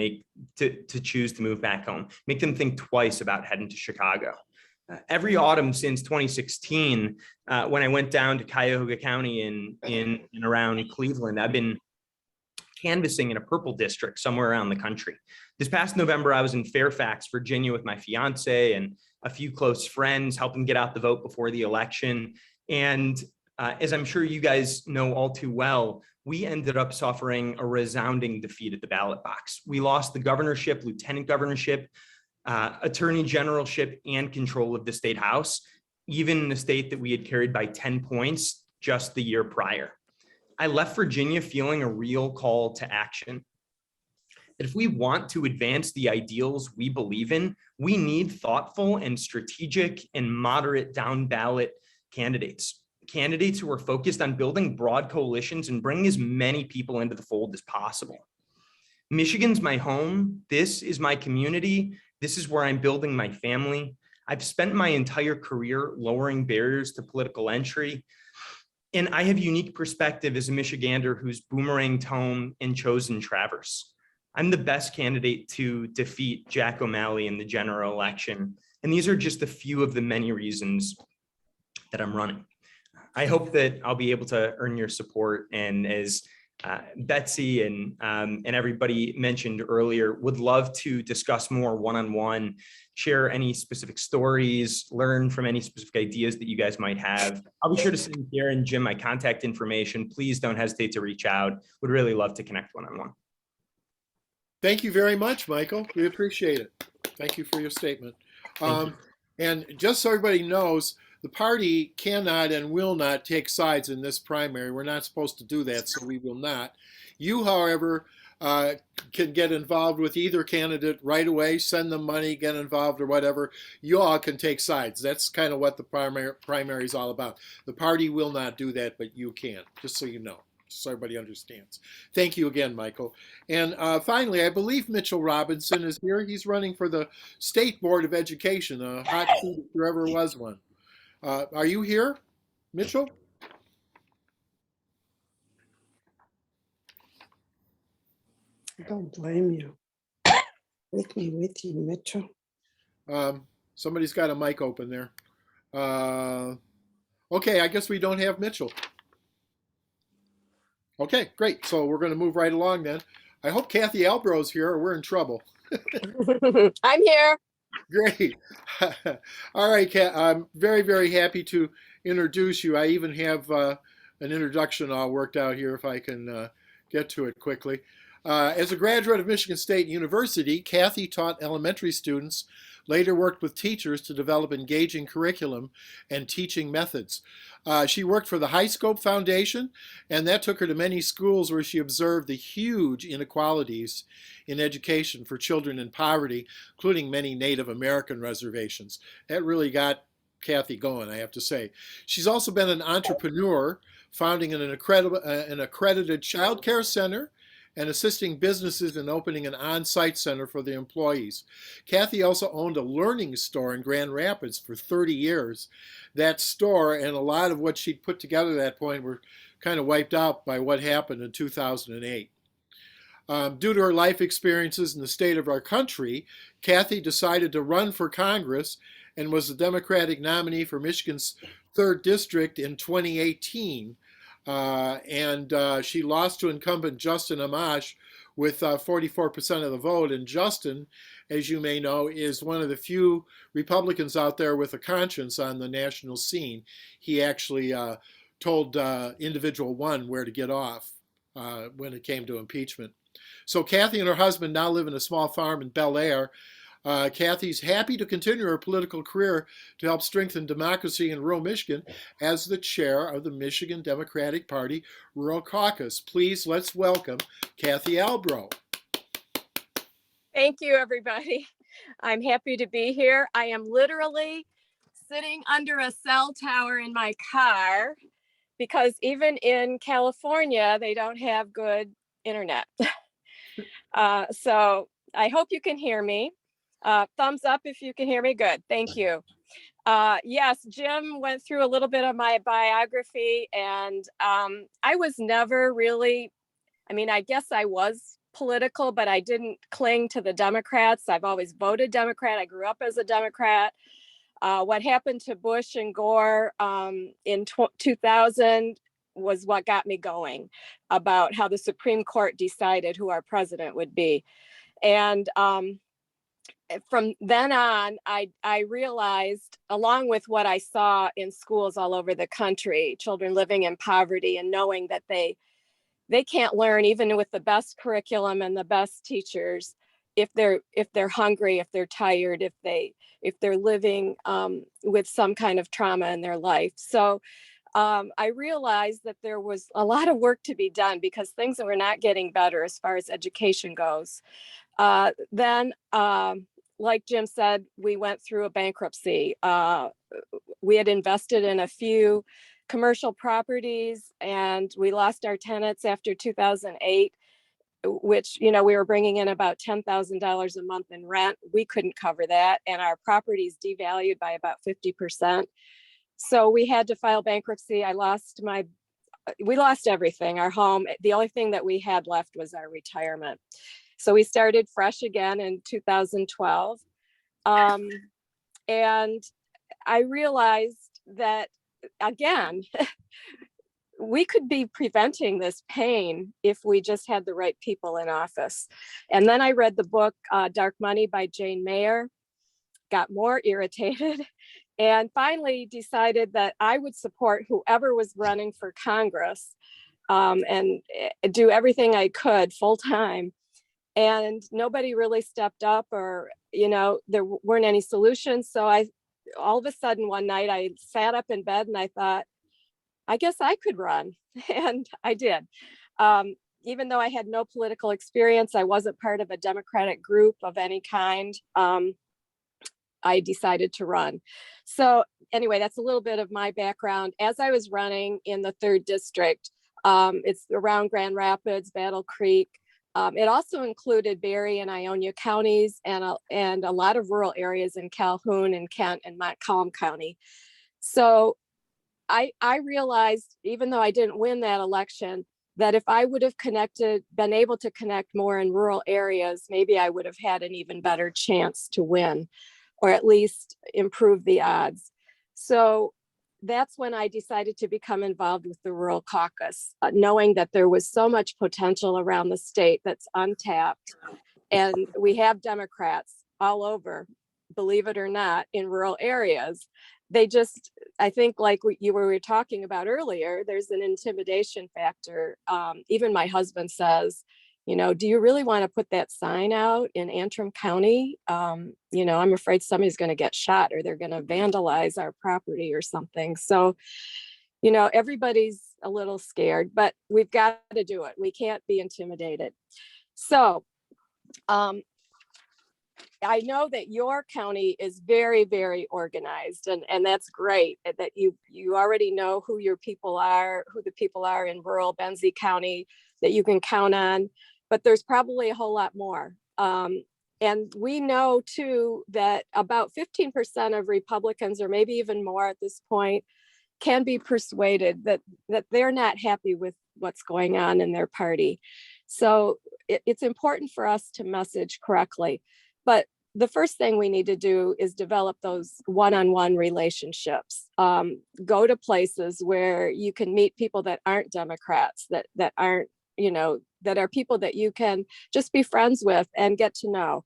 move back home. Make them think twice about heading to Chicago. Every autumn since 2016, when I went down to Cuyahoga County in around Cleveland, I've been canvassing in a purple district somewhere around the country. This past November, I was in Fairfax, Virginia with my fiance and a few close friends, helping get out the vote before the election. And as I'm sure you guys know all too well, we ended up suffering a resounding defeat at the ballot box. We lost the governorship, lieutenant governorship, attorney generalship, and control of the state house, even in a state that we had carried by 10 points just the year prior. I left Virginia feeling a real call to action. That if we want to advance the ideals we believe in, we need thoughtful and strategic and moderate down ballot candidates who are focused on building broad coalitions and bringing as many people into the fold as possible. Michigan's my home. This is my community. This is where I'm building my family. I've spent my entire career lowering barriers to political entry. And I have unique perspective as a Michigander who's boomeranged home and chosen Traverse. I'm the best candidate to defeat Jack O'Malley in the general election. And these are just a few of the many reasons that I'm running. I hope that I'll be able to earn your support. And as Betsy and everybody mentioned earlier, would love to discuss more one-on-one, share any specific stories, learn from any specific ideas that you guys might have. I'll be sure to send Garen and Jim my contact information. Please don't hesitate to reach out. Would really love to connect one-on-one. Thank you very much, Michael. We appreciate it. Thank you for your statement. And just so everybody knows, the party cannot and will not take sides in this primary. We're not supposed to do that, so we will not. You, however, can get involved with either candidate right away, send them money, get involved or whatever. You all can take sides. That's kind of what the primary is all about. The party will not do that, but you can, just so you know, so everybody understands. Thank you again, Michael. And finally, I believe Mitchell Robinson is here. He's running for the State Board of Education, a hot seat if there ever was one. Are you here, Mitchell? I don't blame you. With you, Mitchell. Somebody's got a mic open there. Okay, I guess we don't have Mitchell. Okay, great. So we're going to move right along then. I hope Cathy Albro is here or we're in trouble. I'm here. Great. All right, Kat, I'm very, very happy to introduce you. I even have an introduction all worked out here if I can get to it quickly. As a graduate of Michigan State University, Cathy taught elementary students, later worked with teachers to develop engaging curriculum and teaching methods. She worked for the High Scope Foundation, and that took her to many schools where she observed the huge inequalities in education for children in poverty, including many Native American reservations. That really got Cathy going, I have to say. She's also been an entrepreneur, founding an accredited child care center, and assisting businesses in opening an on-site center for the employees. Cathy also owned a learning store in Grand Rapids for 30 years. That store and a lot of what she'd put together at that point were kind of wiped out by what happened in 2008. Due to her life experiences in the state of our country, Cathy decided to run for Congress and was the Democratic nominee for Michigan's 3rd District in 2018. She lost to incumbent Justin Amash with 44% of the vote. And Justin, as you may know, is one of the few Republicans out there with a conscience on the national scene. He actually told Individual One where to get off when it came to impeachment. So Cathy and her husband now live in a small farm in Bel Air. Cathy's happy to continue her political career to help strengthen democracy in rural Michigan as the chair of the Michigan Democratic Party Rural Caucus. Please, let's welcome Cathy Albro. Thank you, everybody. I'm happy to be here. I am literally sitting under a cell tower in my car because even in California, they don't have good internet. So I hope you can hear me. Thumbs up if you can hear me. Good. Thank you. Yes, Jim went through a little bit of my biography, and I was never really, I guess I was political, but I didn't cling to the Democrats. I've always voted Democrat. I grew up as a Democrat. What happened to Bush and Gore in 2000 was what got me going about how the Supreme Court decided who our president would be. And from then on, I realized, along with what I saw in schools all over the country, children living in poverty and knowing that they they can't learn even with the best curriculum and the best teachers if they're hungry, if they're tired, if they're living with some kind of trauma in their life. So I realized that there was a lot of work to be done because things were not getting better as far as education goes. Then, like Jim said, we went through a bankruptcy. We had invested in a few commercial properties and we lost our tenants after 2008, which, we were bringing in about $10,000 a month in rent. We couldn't cover that. And our properties devalued by about 50%. So we had to file bankruptcy. We lost everything, our home. The only thing that we had left was our retirement. So we started fresh again in 2012. And I realized that, again, we could be preventing this pain if we just had the right people in office. And then I read the book, Dark Money by Jane Mayer, got more irritated, and finally decided that I would support whoever was running for Congress and do everything I could full time. And nobody really stepped up, or, there weren't any solutions. So all of a sudden one night I sat up in bed and I thought, I guess I could run. And I did. Even though I had no political experience, I wasn't part of a Democratic group of any kind. I decided to run. So anyway, that's a little bit of my background. As I was running in the 3rd district, it's around Grand Rapids, Battle Creek. It also included Berry and Ionia counties and a lot of rural areas in Calhoun and Kent and Montcalm County. So I realized, even though I didn't win that election, that if I would have been able to connect more in rural areas, maybe I would have had an even better chance to win, or at least improve the odds. So that's when I decided to become involved with the Rural Caucus, knowing that there was so much potential around the state that's untapped. And we have Democrats all over, believe it or not, in rural areas. They just, I think, like we were talking about earlier, there's an intimidation factor. Even my husband says, do you really want to put that sign out in Antrim County? I'm afraid somebody's going to get shot or they're going to vandalize our property or something. So, everybody's a little scared, but we've got to do it. We can't be intimidated. So, I know that your county is very, very organized, and that's great that you already know who your people are, who the people are in rural Benzie County that you can count on, but there's probably a whole lot more. And we know too that about 15% of Republicans, or maybe even more at this point, can be persuaded that they're not happy with what's going on in their party. So it's important for us to message correctly. But the first thing we need to do is develop those one-on-one relationships. Go to places where you can meet people that aren't Democrats, that aren't, that are people that you can just be friends with and get to know.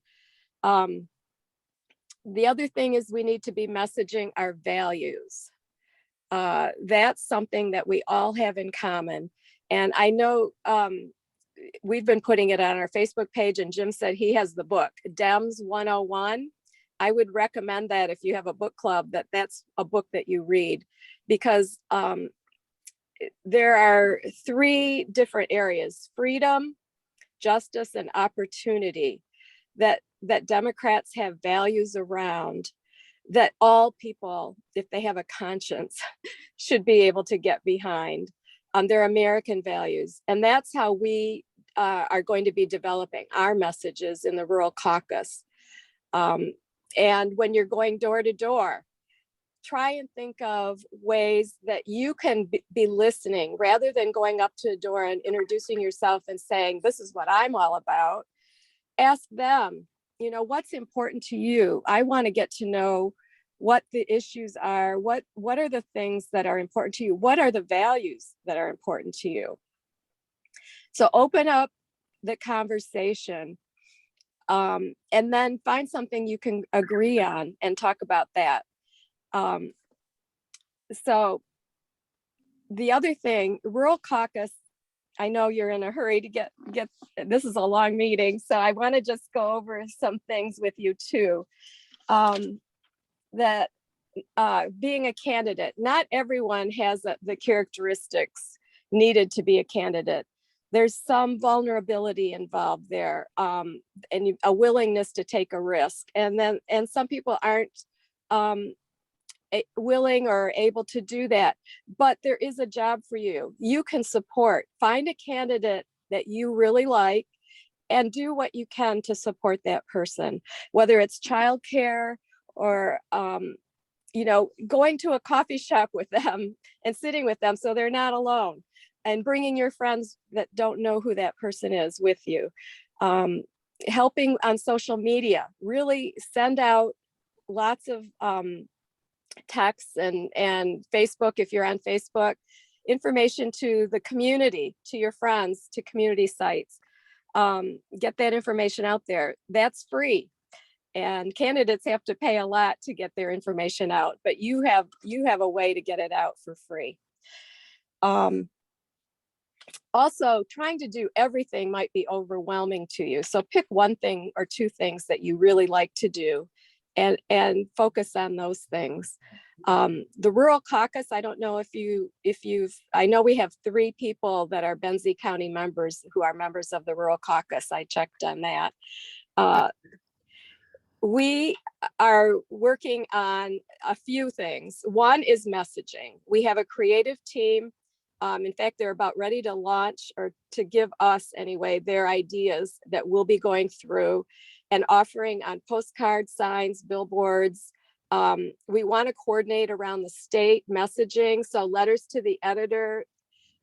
The other thing is we need to be messaging our values. That's something that we all have in common. And I know we've been putting it on our Facebook page, and Jim said he has the book, Dems 101. I would recommend that if you have a book club, that's a book that you read, because there are 3 different areas: freedom, justice, and opportunity, that Democrats have values around, that all people, if they have a conscience, should be able to get behind. They're American values. And that's how we are going to be developing our messages in the Rural Caucus. And when you're going door to door, try and think of ways that you can be listening, rather than going up to a door and introducing yourself and saying, this is what I'm all about. Ask them, what's important to you? I want to get to know what the issues are. What are the things that are important to you? What are the values that are important to you? So open up the conversation, and then find something you can agree on and talk about that. So the other thing, Rural Caucus, I know you're in a hurry to get, this is a long meeting, so I want to just go over some things with you too. That being a candidate, not everyone has the characteristics needed to be a candidate. There's some vulnerability involved there, and a willingness to take a risk. And some people aren't willing or able to do that, but there is a job for you. You can support, find a candidate that you really like and do what you can to support that person, whether it's childcare or, going to a coffee shop with them and sitting with them so they're not alone, and bringing your friends that don't know who that person is with you. Helping on social media, really send out lots of texts and Facebook, if you're on Facebook, information to the community, to your friends, to community sites. Get that information out there. That's free. And candidates have to pay a lot to get their information out, but you have a way to get it out for free. Also, trying to do everything might be overwhelming to you. So pick one thing or two things that you really like to do and focus on those things. The Rural Caucus, I don't know I know we have 3 people that are Benzie County members who are members of the Rural Caucus. I checked on that. We are working on a few things. One is messaging. We have a creative team. In fact, they're about ready to launch, or to give us anyway, their ideas that we'll be going through and offering on postcards, signs, billboards. We want to coordinate around the state messaging. So letters to the editor.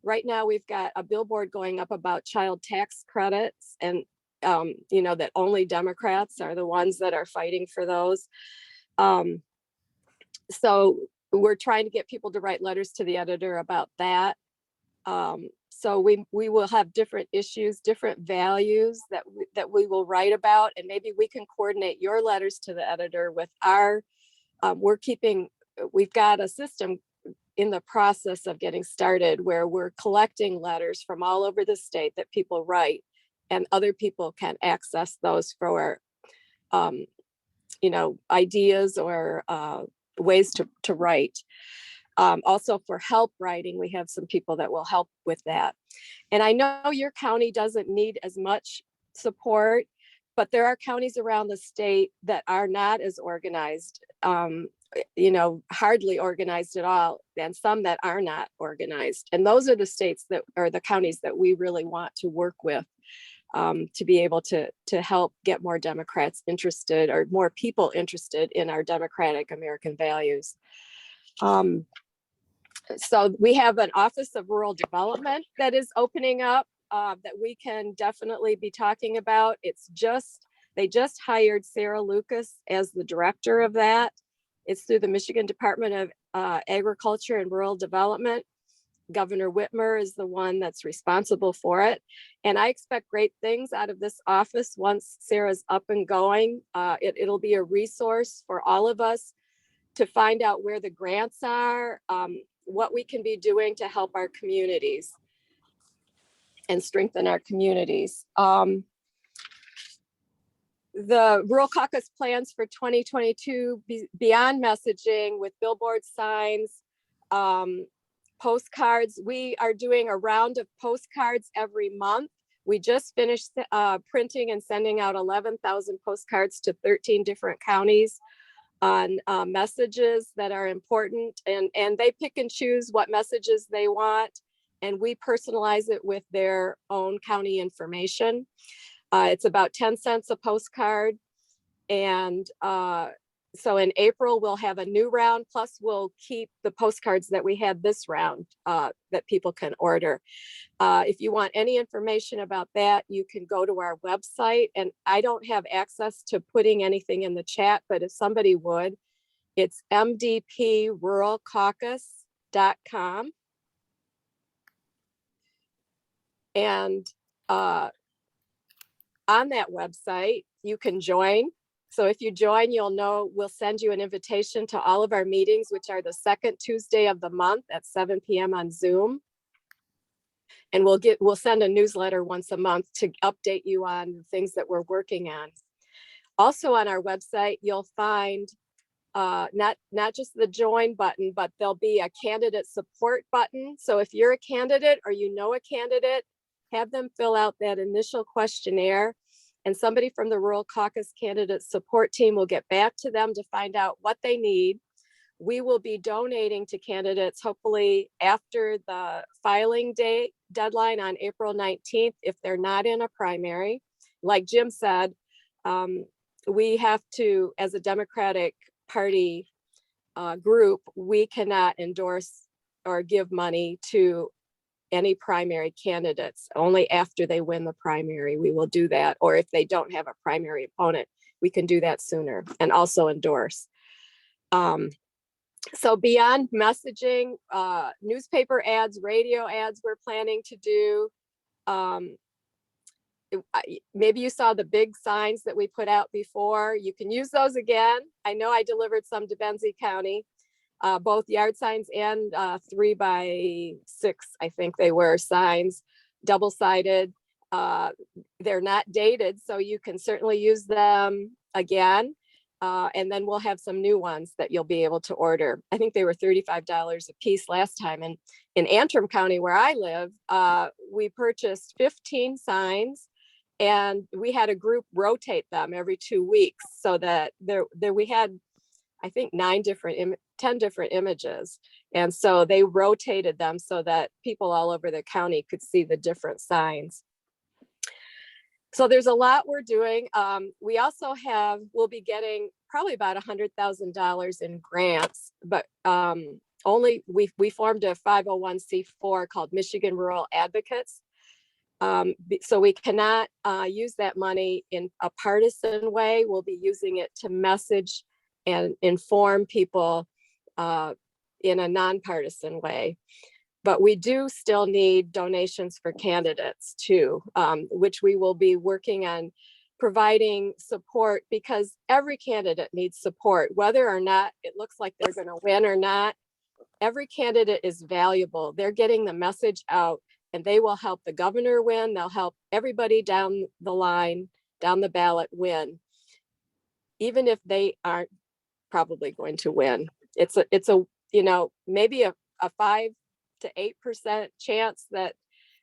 Right now, we've got a billboard going up about child tax credits, and that only Democrats are the ones that are fighting for those. So we're trying to get people to write letters to the editor about that. So we will have different issues, different values that we will write about, and maybe we can coordinate your letters to the editor with our, we've got a system in the process of getting started where we're collecting letters from all over the state that people write, and other people can access those for, ideas or ways to write. Also for help writing, we have some people that will help with that. And I know your county doesn't need as much support, but there are counties around the state that are not as organized, hardly organized at all, and some that are not organized. And those are the states that are the counties that we really want to work with. To be able to help get more Democrats interested, or more people interested in our democratic American values. So we have an Office of Rural Development that is opening up that we can definitely be talking about. They just hired Sarah Lucas as the director of that. It's through the Michigan Department of Agriculture and Rural Development. Governor Whitmer is the one that's responsible for it. And I expect great things out of this office once Sarah's up and going. It'll be a resource for all of us to find out where the grants are, what we can be doing to help our communities and strengthen our communities. The Rural Caucus plans for 2022 beyond messaging with billboard signs, postcards. We are doing a round of postcards every month. We just finished printing and sending out 11,000 postcards to 13 different counties on messages that are important, and they pick and choose what messages they want, and we personalize it with their own county information. It's about 10 cents a postcard, and so in April, we'll have a new round, plus we'll keep the postcards that we had this round that people can order. If you want any information about that, you can go to our website, and I don't have access to putting anything in the chat, but if somebody would, it's mdpruralcaucus.com. And on that website, you can join. So if you join, you'll know we'll send you an invitation to all of our meetings, which are the second Tuesday of the month at 7 p.m. on Zoom. And we'll send a newsletter once a month to update you on the things that we're working on. Also on our website, you'll find not just the join button, but there'll be a candidate support button. So if you're a candidate or you know a candidate, have them fill out that initial questionnaire, and somebody from the Rural Caucus candidate support team will get back to them to find out what they need. We will be donating to candidates hopefully after the filing date deadline on April 19th if they're not in a primary. Like Jim said, we have to, as a Democratic Party group, we cannot endorse or give money to any primary candidates. Only after they win the primary we will do that, or if they don't have a primary opponent, we can do that sooner and also endorse. So beyond messaging, newspaper ads, radio ads we're planning to do. Maybe you saw the big signs that we put out before. You can use those again. I know I delivered some to Benzie County, both yard signs and 3x6, I think they were, signs, double-sided. They're not dated, so you can certainly use them again. And then we'll have some new ones that you'll be able to order. I think they were $35 a piece last time. And in Antrim County, where I live, we purchased 15 signs, and we had a group rotate them every 2 weeks, so that there we had, I think, 10 different images. And so they rotated them so that people all over the county could see the different signs. So there's a lot we're doing. We also we'll be getting probably about $100,000 in grants, but we formed a 501c4 called Michigan Rural Advocates. So we cannot use that money in a partisan way. We'll be using it to message and inform people in a nonpartisan way. But we do still need donations for candidates too, which we will be working on providing support, because every candidate needs support, whether or not it looks like they're going to win or not. Every candidate is valuable. They're getting the message out, and they will help the governor win. They'll help everybody down the line, down the ballot win, even if they aren't probably going to win. It's a maybe a 5 to 8% chance that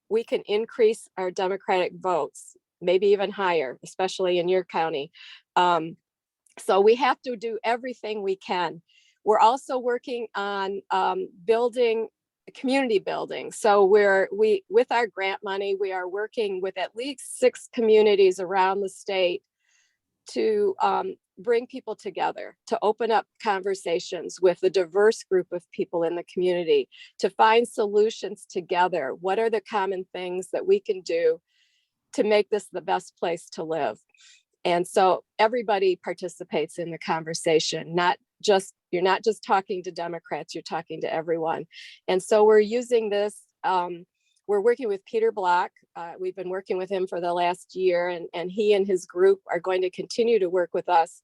we can increase our Democratic votes, maybe even higher, especially in your county. So we have to do everything we can. We're also working on building community building. So with our grant money, we are working with at least 6 communities around the state to bring people together, to open up conversations with a diverse group of people in the community, to find solutions together. What are the common things that we can do to make this the best place to live? And so everybody participates in the conversation, you're not just talking to Democrats, you're talking to everyone. And so we're using this, we're working with Peter Block. We've been working with him for the last year, and he and his group are going to continue to work with us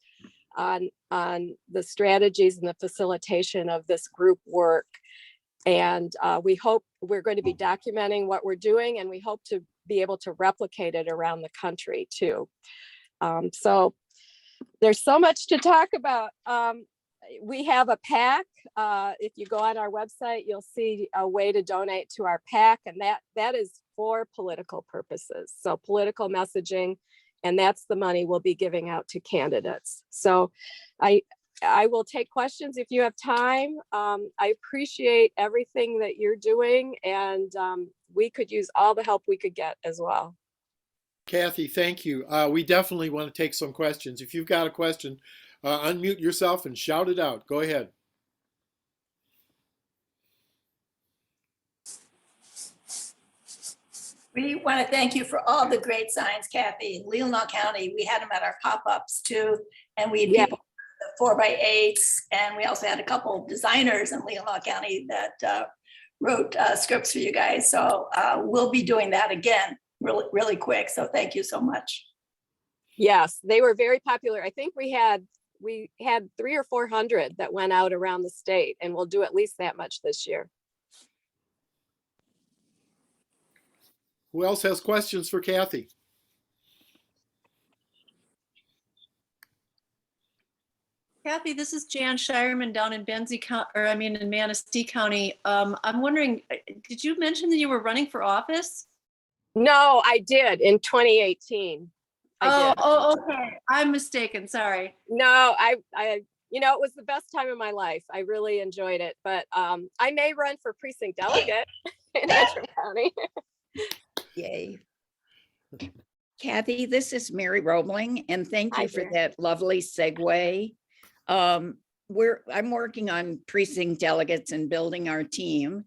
on the strategies and the facilitation of this group work. And we hope we're going to be documenting what we're doing, and we hope to be able to replicate it around the country too. So there's so much to talk about. We have a PAC. If you go on our website, you'll see a way to donate to our PAC, and that is for political purposes. So political messaging, and that's the money we'll be giving out to candidates. So I will take questions if you have time. I appreciate everything that you're doing, and we could use all the help we could get as well. Cathy, thank you. We definitely want to take some questions. If you've got a question, unmute yourself and shout it out. Go ahead. We want to thank you for all the great signs, Cathy. In Leelanau County, we had them at our pop-ups too, and we had people the 4x8s, and we also had a couple of designers in Leelanau County that wrote scripts for you guys. So we'll be doing that again really quick. So thank you so much. Yes, they were very popular. I think we had 300 or 400 that went out around the state, and we'll do at least that much this year. Who else has questions for Cathy? Cathy, this is Jan Shireman down in Benzie County, or I mean in Manistee County. I'm wondering, did you mention that you were running for office? No, I did in 2018. I did. Oh, okay. I'm mistaken. Sorry. No, it was the best time of my life. I really enjoyed it, but I may run for precinct delegate in Antrim County. Yay. Cathy, this is Mary Roebling, and thank you Hi, for Mary. that lovely segue. I'm working on precinct delegates and building our team,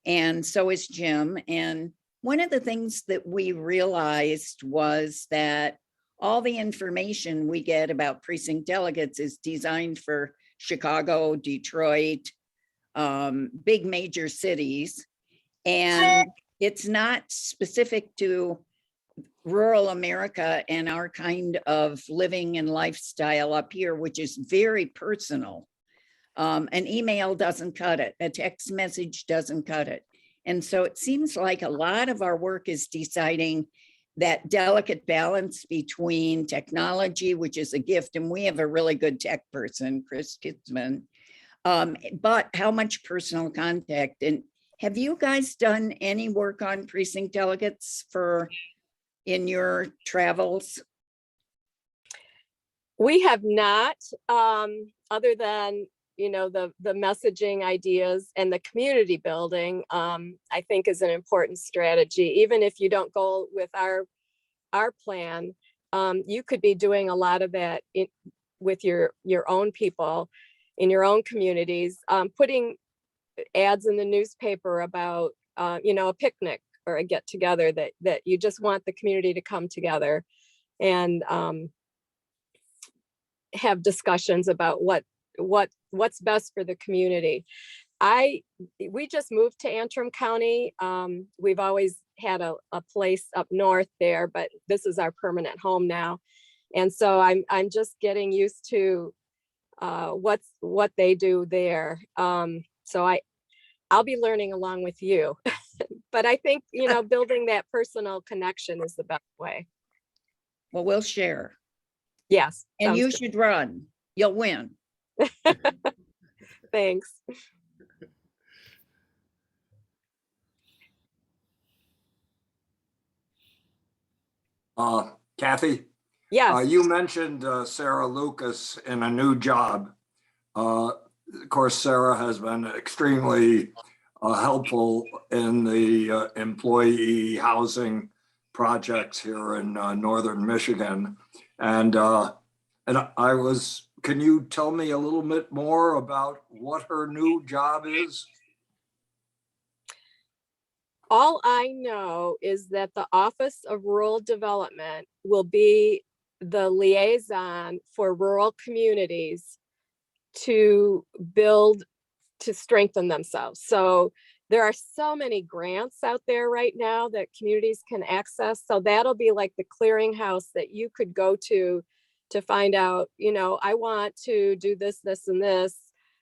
and so is Jim. And one of the things that we realized was that all the information we get about precinct delegates is designed for Chicago, Detroit, big major cities. And it's not specific to rural America and our kind of living and lifestyle up here, which is very personal. An email doesn't cut it. A text message doesn't cut it. And so it seems like a lot of our work is deciding that delicate balance between technology, which is a gift, and we have a really good tech person, Chris Kitzman, but how much personal contact. And have you guys done any work on precinct delegates in your travels? We have not, other than the messaging ideas and the community building, I think is an important strategy. Even if you don't go with our plan, you could be doing a lot of that with your own people in your own communities, putting ads in the newspaper about a picnic or a get together that you just want the community to come together and have discussions about what's best for the community. We just moved to Antrim County. We've always had a place up north there, but this is our permanent home now. And so I'm just getting used to what they do there. So I'll be learning along with you. But I think, building that personal connection is the best way. Well, we'll share. Yes. And you should run. You'll win. Thanks. Cathy? Yes. You mentioned Sarah Lucas in a new job. Of course, Sarah has been extremely helpful in the employee housing projects here in northern Michigan. And can you tell me a little bit more about what her new job is? All I know is that the Office of Rural Development will be the liaison for rural communities to strengthen themselves. So there are so many grants out there right now that communities can access. So that'll be like the clearinghouse that you could go to find out, I want to do this, this, and this,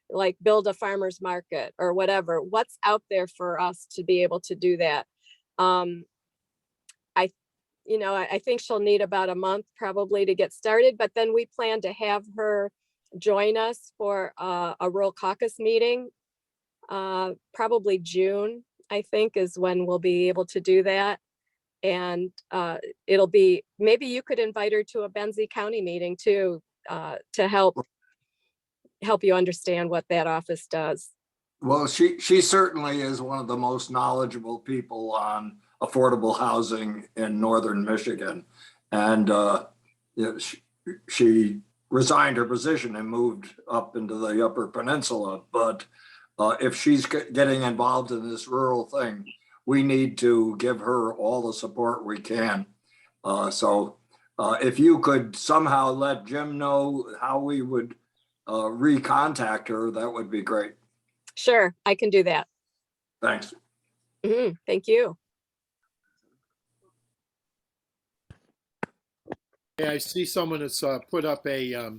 like build a farmer's market or whatever. What's out there for us to be able to do that? I think she'll need about a month probably to get started, but then we plan to have her join us for a rural caucus meeting. Probably June, I think, is when we'll be able to do that. And it'll be, maybe you could invite her to a Benzie County meeting too, to help you understand what that office does. Well, she certainly is one of the most knowledgeable people on affordable housing in northern Michigan. And she resigned her position and moved up into the Upper Peninsula. But if she's getting involved in this rural thing, we need to give her all the support we can. So if you could somehow let Jim know how we would recontact her, that would be great. Sure, I can do that. Thanks. Thank you. Yeah, I see someone has put up a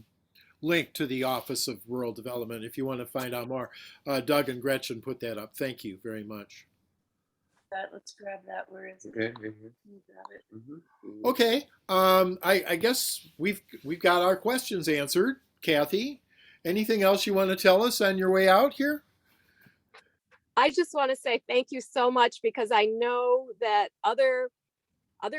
link to the Office of Rural Development if you want to find out more. Doug and Gretchen put that up. Thank you very much. Let's grab that. Where is it? Okay. Let me grab it. Okay, I guess we've got our questions answered. Cathy, anything else you want to tell us on your way out here? I just want to say thank you so much, because I know that other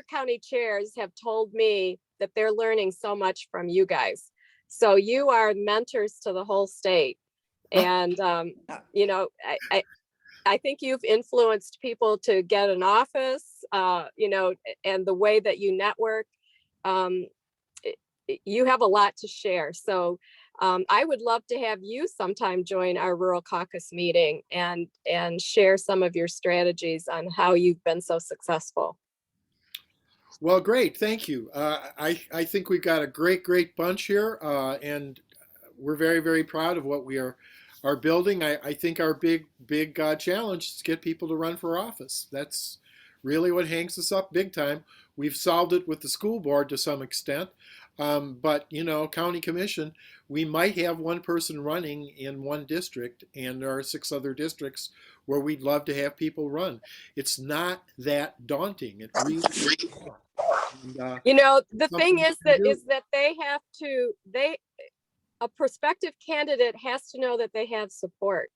county chairs have told me that they're learning so much from you guys. So you are mentors to the whole state. And, you know, I think you've influenced people to get an office, you know, and the way that you network. You have a lot to share. So I would love to have you sometime join our rural caucus meeting and share some of your strategies on how you've been so successful. Well, great, thank you. I think we've got a great bunch here, and we're very proud of what we are building. I think our big challenge is to get people to run for office. That's really what hangs us up big time. We've solved it with the school board to some extent, but you know, county commission, we might have one person running in one district, and there are 6 other districts where we'd love to have people run. It's not that daunting. It really is not. And, you know, the something thing is we can that do. a prospective candidate has to know that they have support.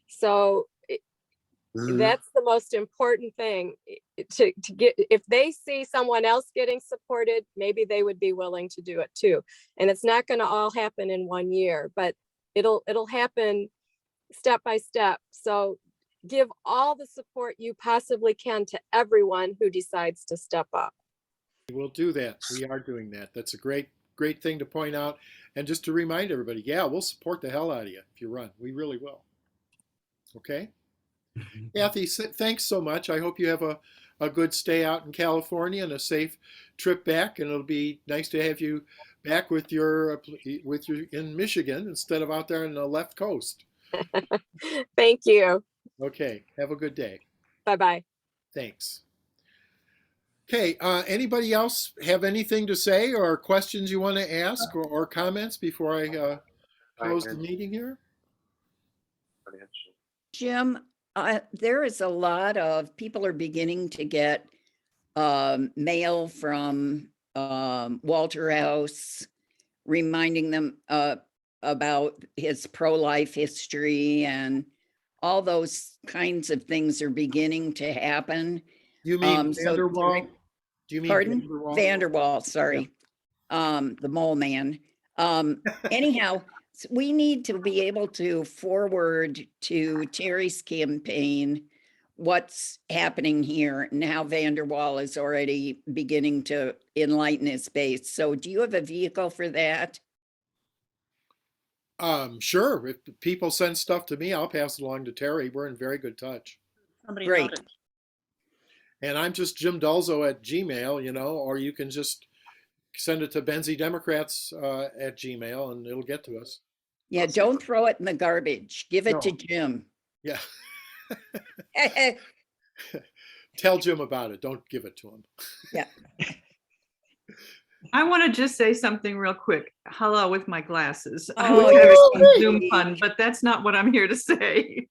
So that's the most important thing to get. If they see someone else getting supported, maybe they would be willing to do it too. And it's not going to all happen in 1 year, but it'll happen step by step. So give all the support you possibly can to everyone who decides to step up. We'll do that. We are doing that. That's a great thing to point out. And just to remind everybody, yeah, we'll support the hell out of you if you run. We really will. Okay? Cathy, thanks so much. I hope you have a good stay out in California and a safe trip back. And it'll be nice to have you back with your in Michigan instead of out there on the left coast. Thank you. Okay. Have a good day. Bye-bye. Thanks. Okay, anybody else have anything to say or questions you want to ask or comments before I close the meeting here? Jim, there is a lot of people are beginning to get mail from Walter House, reminding them about his pro-life history, and all those kinds of things are beginning to happen. You mean So Vanderwall? Do you mean pardon? Vanderwall? Vanderwall, sorry. Yeah. The mole man. Anyhow, we need to be able to forward to Terry's campaign what's happening here and how Vanderwall is already beginning to enlighten his base. So do you have a vehicle for that? Sure. If people send stuff to me, I'll pass it along to Terry. We're in very good touch. Somebody Great. noted. And I'm just Jim Dulzo at Gmail, you know, or you can just send it to Benzie Democrats at Gmail and it'll get to us. Yeah, don't throw it in the garbage. Give it to No. Jim. Yeah. Tell Jim about it. Don't give it to him. Yeah. I want to just say something real quick. Hello with my glasses. I Oh, was you're having so some sweet. Zoom fun, but that's not what I'm here to say.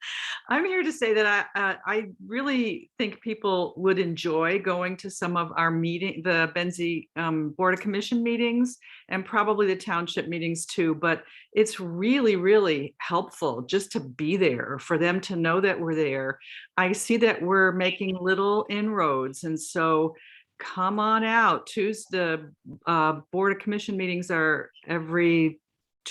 I'm here to say that I really think people would enjoy going to some of our the Benzie Board of Commission meetings and probably the township meetings too. But it's really helpful just to be there, for them to know that we're there. I see that we're making little inroads, and so come on out. Tuesday, Board of Commission meetings are every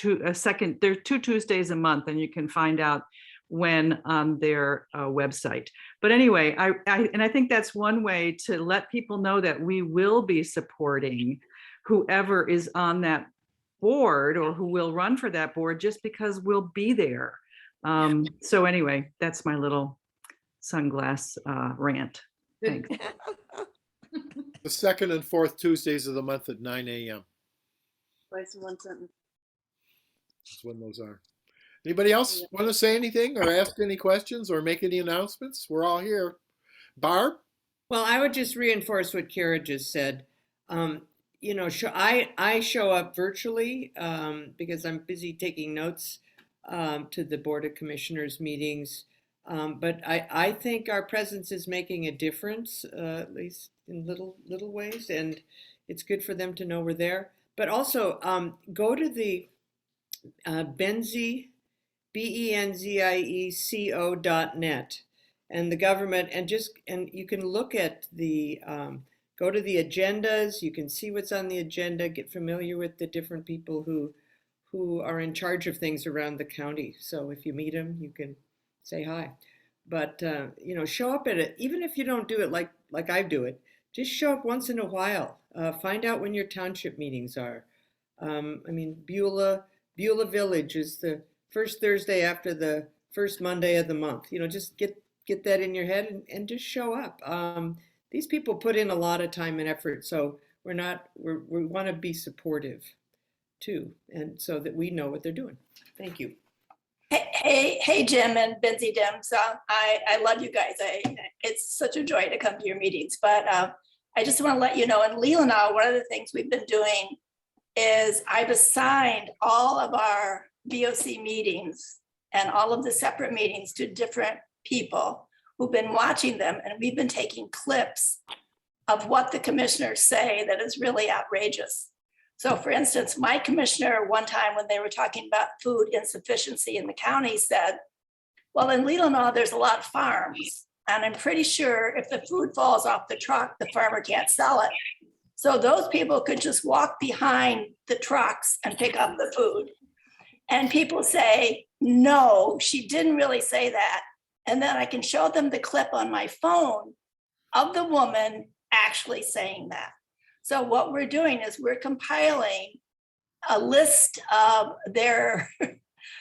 they're 2 Tuesdays a month, and you can find out when on their website. But anyway, I think that's one way to let people know that we will be supporting whoever is on that board or who will run for that board, just because we'll be there. So anyway, that's my little sunglass rant. Thanks. The 2nd and 4th Tuesdays of the month at 9 a.m. Twice in one sentence. That's when those are. Anybody else want to say anything or ask any questions or make any announcements? We're all here. Barb? Well, I would just reinforce what Kara just said. You know, I show up virtually because I'm busy taking notes to the Board of Commissioners meetings. But I think our presence is making a difference, at least in little ways, and it's good for them to know we're there. But also go to the Benzie, BENZIECO.net, and the government, and you can look at the go to the agendas. You can see what's on the agenda. Get familiar with the different people who are in charge of things around the county. So if you meet them, you can say hi. But show up at it, even if you don't do it like I do it. Just show up once in a while. Find out when your township meetings are. Beulah Village is the first Thursday after the first Monday of the month. Just get that in your head and just show up. These people put in a lot of time and effort, so we want to be supportive too, and so that we know what they're doing. Thank you. Hey, Jim and Benzie Dems. I love you guys. It's such a joy to come to your meetings. But I just want to let you know, in Leelanau, one of the things we've been doing is I've assigned all of our VOC meetings and all of the separate meetings to different people who've been watching them, and we've been taking clips of what the commissioners say that is really outrageous. So for instance, my commissioner one time when they were talking about food insufficiency in the county said, well, in Leelanau, there's a lot of farms. And I'm pretty sure if the food falls off the truck, the farmer can't sell it. So those people could just walk behind the trucks and pick up the food. And people say, no, she didn't really say that. And then I can show them the clip on my phone of the woman actually saying that. So what we're doing is we're compiling a list of their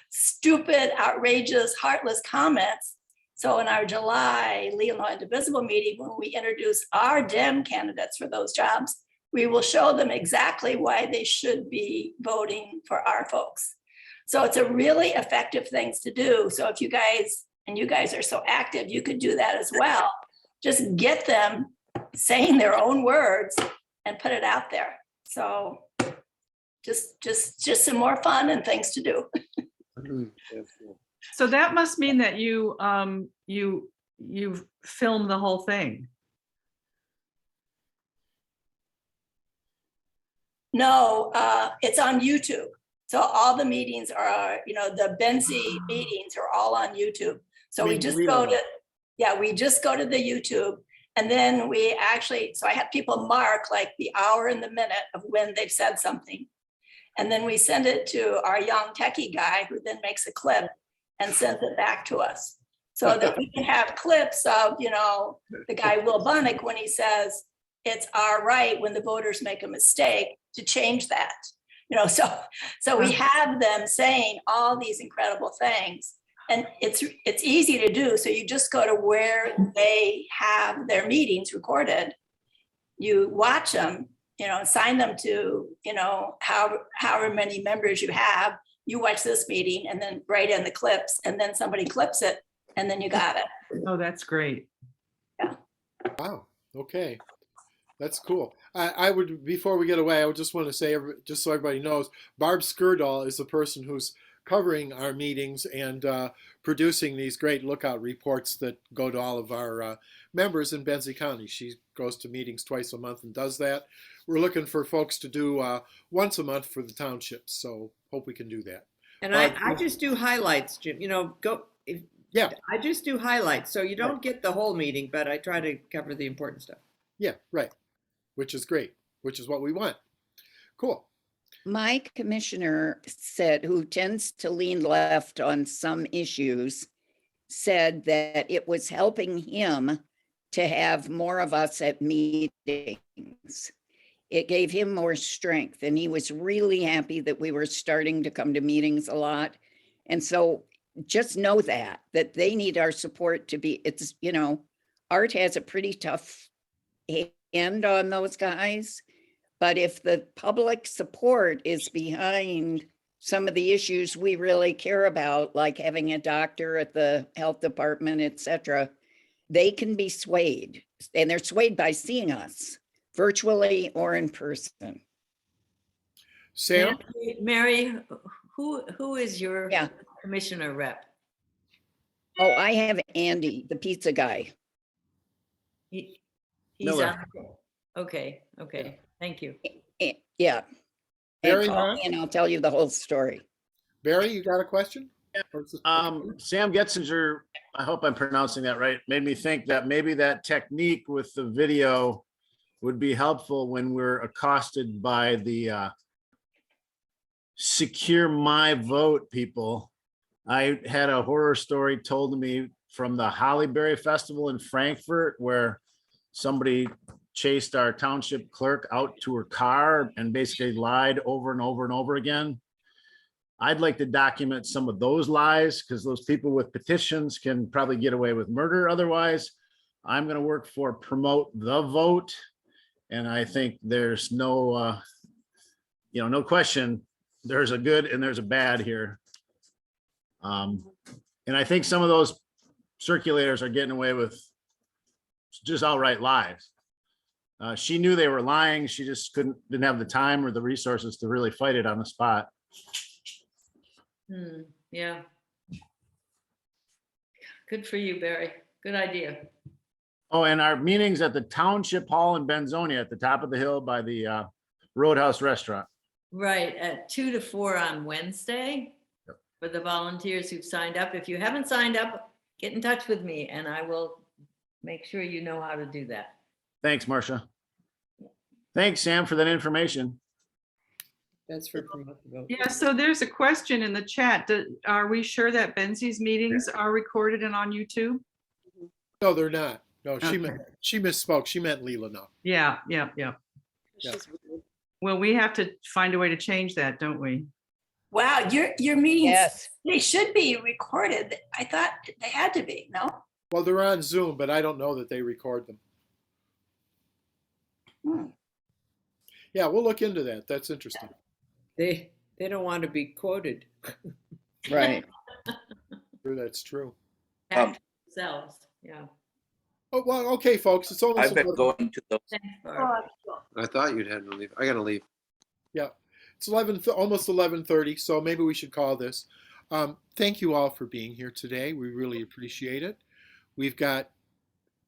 stupid, outrageous, heartless comments. So in our July Leelanau Indivisible meeting, when we introduce our Dem candidates for those jobs, we will show them exactly why they should be voting for our folks. So it's a really effective thing to do. So if you guys are so active, you could do that as well. Just get them saying their own words and put it out there. So just some more fun and things to do. So that must mean that you film the whole thing. No, it's on YouTube. So all the meetings are, the Benzie meetings are all on YouTube. So we just go to the YouTube. And then so I have people mark like the hour and the minute of when they've said something. And then we send it to our young techie guy who then makes a clip and sends it back to us. So that we can have clips of, the guy Will Bunnick when he says, it's our right when the voters make a mistake to change that. So we have them saying all these incredible things. And it's easy to do. So you just go to where they have their meetings recorded. You watch them, assign them to, however many members you have. You watch this meeting and then write in the clips, and then somebody clips it, and then you got it. Oh, that's great. Yeah. Wow. Okay. That's cool. I would, before we get away, I would just want to say, just so everybody knows, Barb Skirdahl is the person who's covering our meetings and producing these great lookout reports that go to all of our members in Benzie County. She goes to meetings twice a month and does that. We're looking for folks to do once a month for the townships, so hope we can do that. And I just do highlights, Jim. Yeah. I just do highlights, so you don't get the whole meeting, but I try to cover the important stuff. Yeah, right. Which is great, which is what we want. Cool. My commissioner said, who tends to lean left on some issues, said that it was helping him to have more of us at meetings. It gave him more strength, and he was really happy that we were starting to come to meetings a lot. And so just know that they need our support to be, Art has a pretty tough hand on those guys. But if the public support is behind some of the issues we really care about, like having a doctor at the health department, et cetera, they can be swayed. And they're swayed by seeing us virtually or in person. Sam? Mary, who is your commissioner rep? Oh, I have Andy, the pizza guy. He's Miller. on. Okay, thank you. Yeah. And Barry, call me and I'll tell you the whole story. Barry, you got a question? Sam Getzinger, I hope I'm pronouncing that right, made me think that maybe that technique with the video would be helpful when we're accosted by the secure my vote people. I had a horror story told to me from the Hollyberry Festival in Frankfurt where somebody chased our township clerk out to her car and basically lied over and over and over again. I'd like to document some of those lies because those people with petitions can probably get away with murder otherwise. I'm going to work for Promote the Vote. And I think there's no, no question, there's a good and there's a bad here. And I think some of those circulators are getting away with just outright lies. She knew they were lying. She just didn't have the time or the resources to really fight it on the spot. Yeah. Good for you, Barry. Good idea. Oh, and our meetings at the Township Hall in Benzonia at the top of the hill by the Roadhouse Restaurant. Right, at 2 to 4 on Wednesday. Yep. For the volunteers who've signed up. If you haven't signed up, get in touch with me and I will make sure you know how to do that. Thanks, Marcia. Thanks, Sam, for that information. That's for Promote the Vote. Yeah, so there's a question in the chat. Are we sure that Benzie's meetings are recorded and on YouTube? No, they're not. No, Okay. she misspoke. She meant Leela. No. Yeah. Yeah. Well, we have to find a way to change that, don't we? Wow, your meetings, Yes. they should be recorded. I thought they had to be, no? Well, they're on Zoom, but I don't know that they record them. Yeah, we'll look into that. That's interesting. They don't want to be quoted. Right. Sure, that's true. Themselves, yeah. Oh, well, okay, folks. It's almost. I've been going to those. Thanks, Barb. I thought you'd had to leave. I gotta leave. Yeah, it's almost 11:30, so maybe we should call this. Thank you all for being here today. We really appreciate it. We've got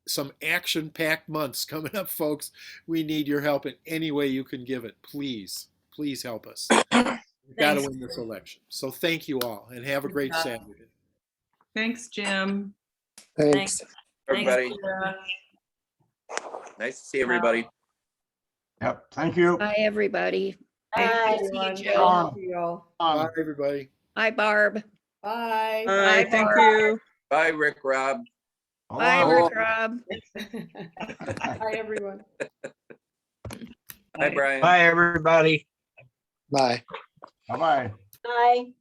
some action-packed months coming up, folks. We need your help in any way you can give it. Please help us. We've got to win this election. So thank you all, and have a great Saturday. Thanks, Jim. Thanks, everybody. Thanks, Nice to see everybody. Yep. Thank you. Bye, everybody. Bye. Bye, everybody. Hi, Barb. Bye. Bye, Thank Barb. you. Bye, Rick, Rob. Bye, Rick Rob. Bye, everyone. Bye, Brian. Bye, everybody. Bye. Bye-bye. Bye.